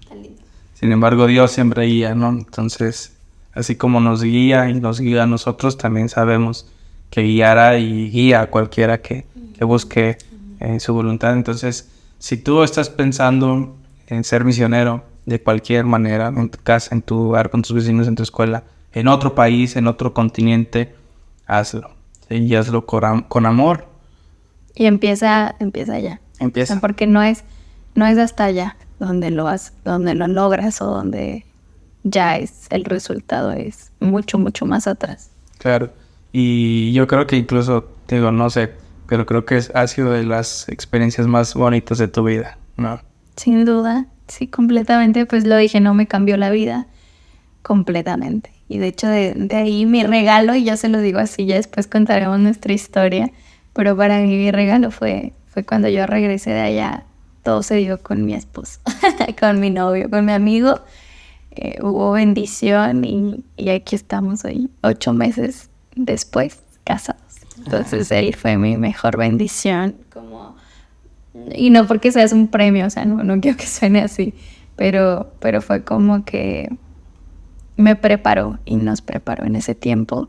Sin embargo, Dios siempre guía, ¿no? Entonces, así como nos guía y nos guía a nosotros, también sabemos que guiará y guía a cualquiera que busque su voluntad. Entonces, si tú estás pensando en ser misionero de cualquier manera, en tu casa, en tu hogar, con tus vecinos, en tu escuela, en otro país, en otro continente, hazlo. ¿Sí? Y hazlo con amor. Y empieza ya. Empieza. O sea, porque no es hasta allá donde lo logras, o donde ya es el resultado, es mucho, mucho más atrás. Claro. Y yo creo que incluso, digo, no sé, pero creo que ha sido de las experiencias más bonitas de tu vida, ¿no? Sin duda, sí, completamente, pues lo dije, no me cambió la vida completamente. Y de hecho de ahí mi regalo, y ya se lo digo así, ya después contaremos nuestra historia, pero para mí mi regalo fue cuando yo regresé de allá. Todo se dio con mi esposo, con mi novio, con mi amigo. Hubo bendición y aquí estamos hoy, 8 meses después, casados. Entonces él fue mi mejor bendición. Y no porque seas un premio, o sea, no quiero que suene así, pero fue como que me preparó y nos preparó en ese tiempo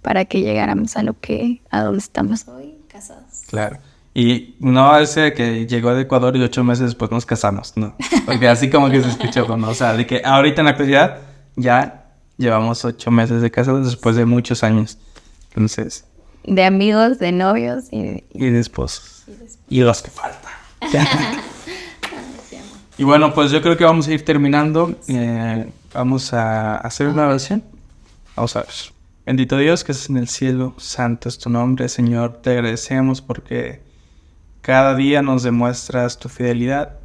para que llegáramos a donde estamos hoy, casados. Claro. Y no ese que llegó de Ecuador y 8 meses después nos casamos, ¿no? Porque así como que se escuchó, ¿no? O sea, de que ahorita en la actualidad ya llevamos 8 meses de casados después de muchos años. Entonces... De amigos, de novios y de esposos. Y los que faltan. Y bueno, pues yo creo que vamos a ir terminando. Vamos a hacer una oración. Vamos a ver. Bendito Dios que estás en el cielo, santo es tu nombre, Señor. Te agradecemos porque cada día nos demuestras tu fidelidad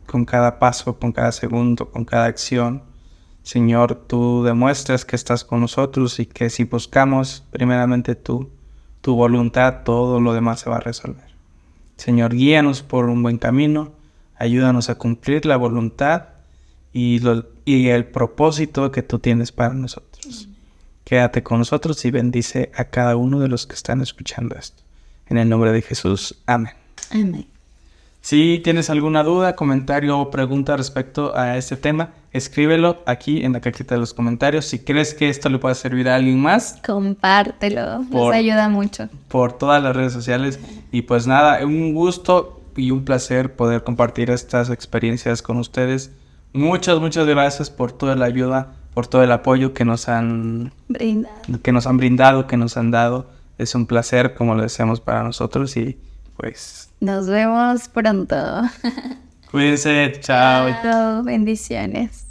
con cada paso, con cada segundo, con cada acción. Señor, tú demuestras que estás con nosotros y que si buscamos primeramente tu voluntad, todo lo demás se va a resolver. Señor, guíanos por un buen camino, ayúdanos a cumplir la voluntad y el propósito que tú tienes para nosotros. Quédate con nosotros y bendice a cada uno de los que están escuchando esto. En el nombre de Jesús. Amén. Amén. Si tienes alguna duda, comentario o pregunta respecto a este tema, escríbelo aquí en la cajita de los comentarios. Si crees que esto le puede servir a alguien más, compártelo, nos ayuda mucho. Por todas las redes sociales. Y pues nada, un gusto y un placer poder compartir estas experiencias con ustedes. Muchas gracias por toda la ayuda, por todo el apoyo que nos han brindado, que nos han dado. Es un placer, como lo deseamos para nosotros, y pues... Nos vemos pronto. Cuídense, chao. Chao, bendiciones.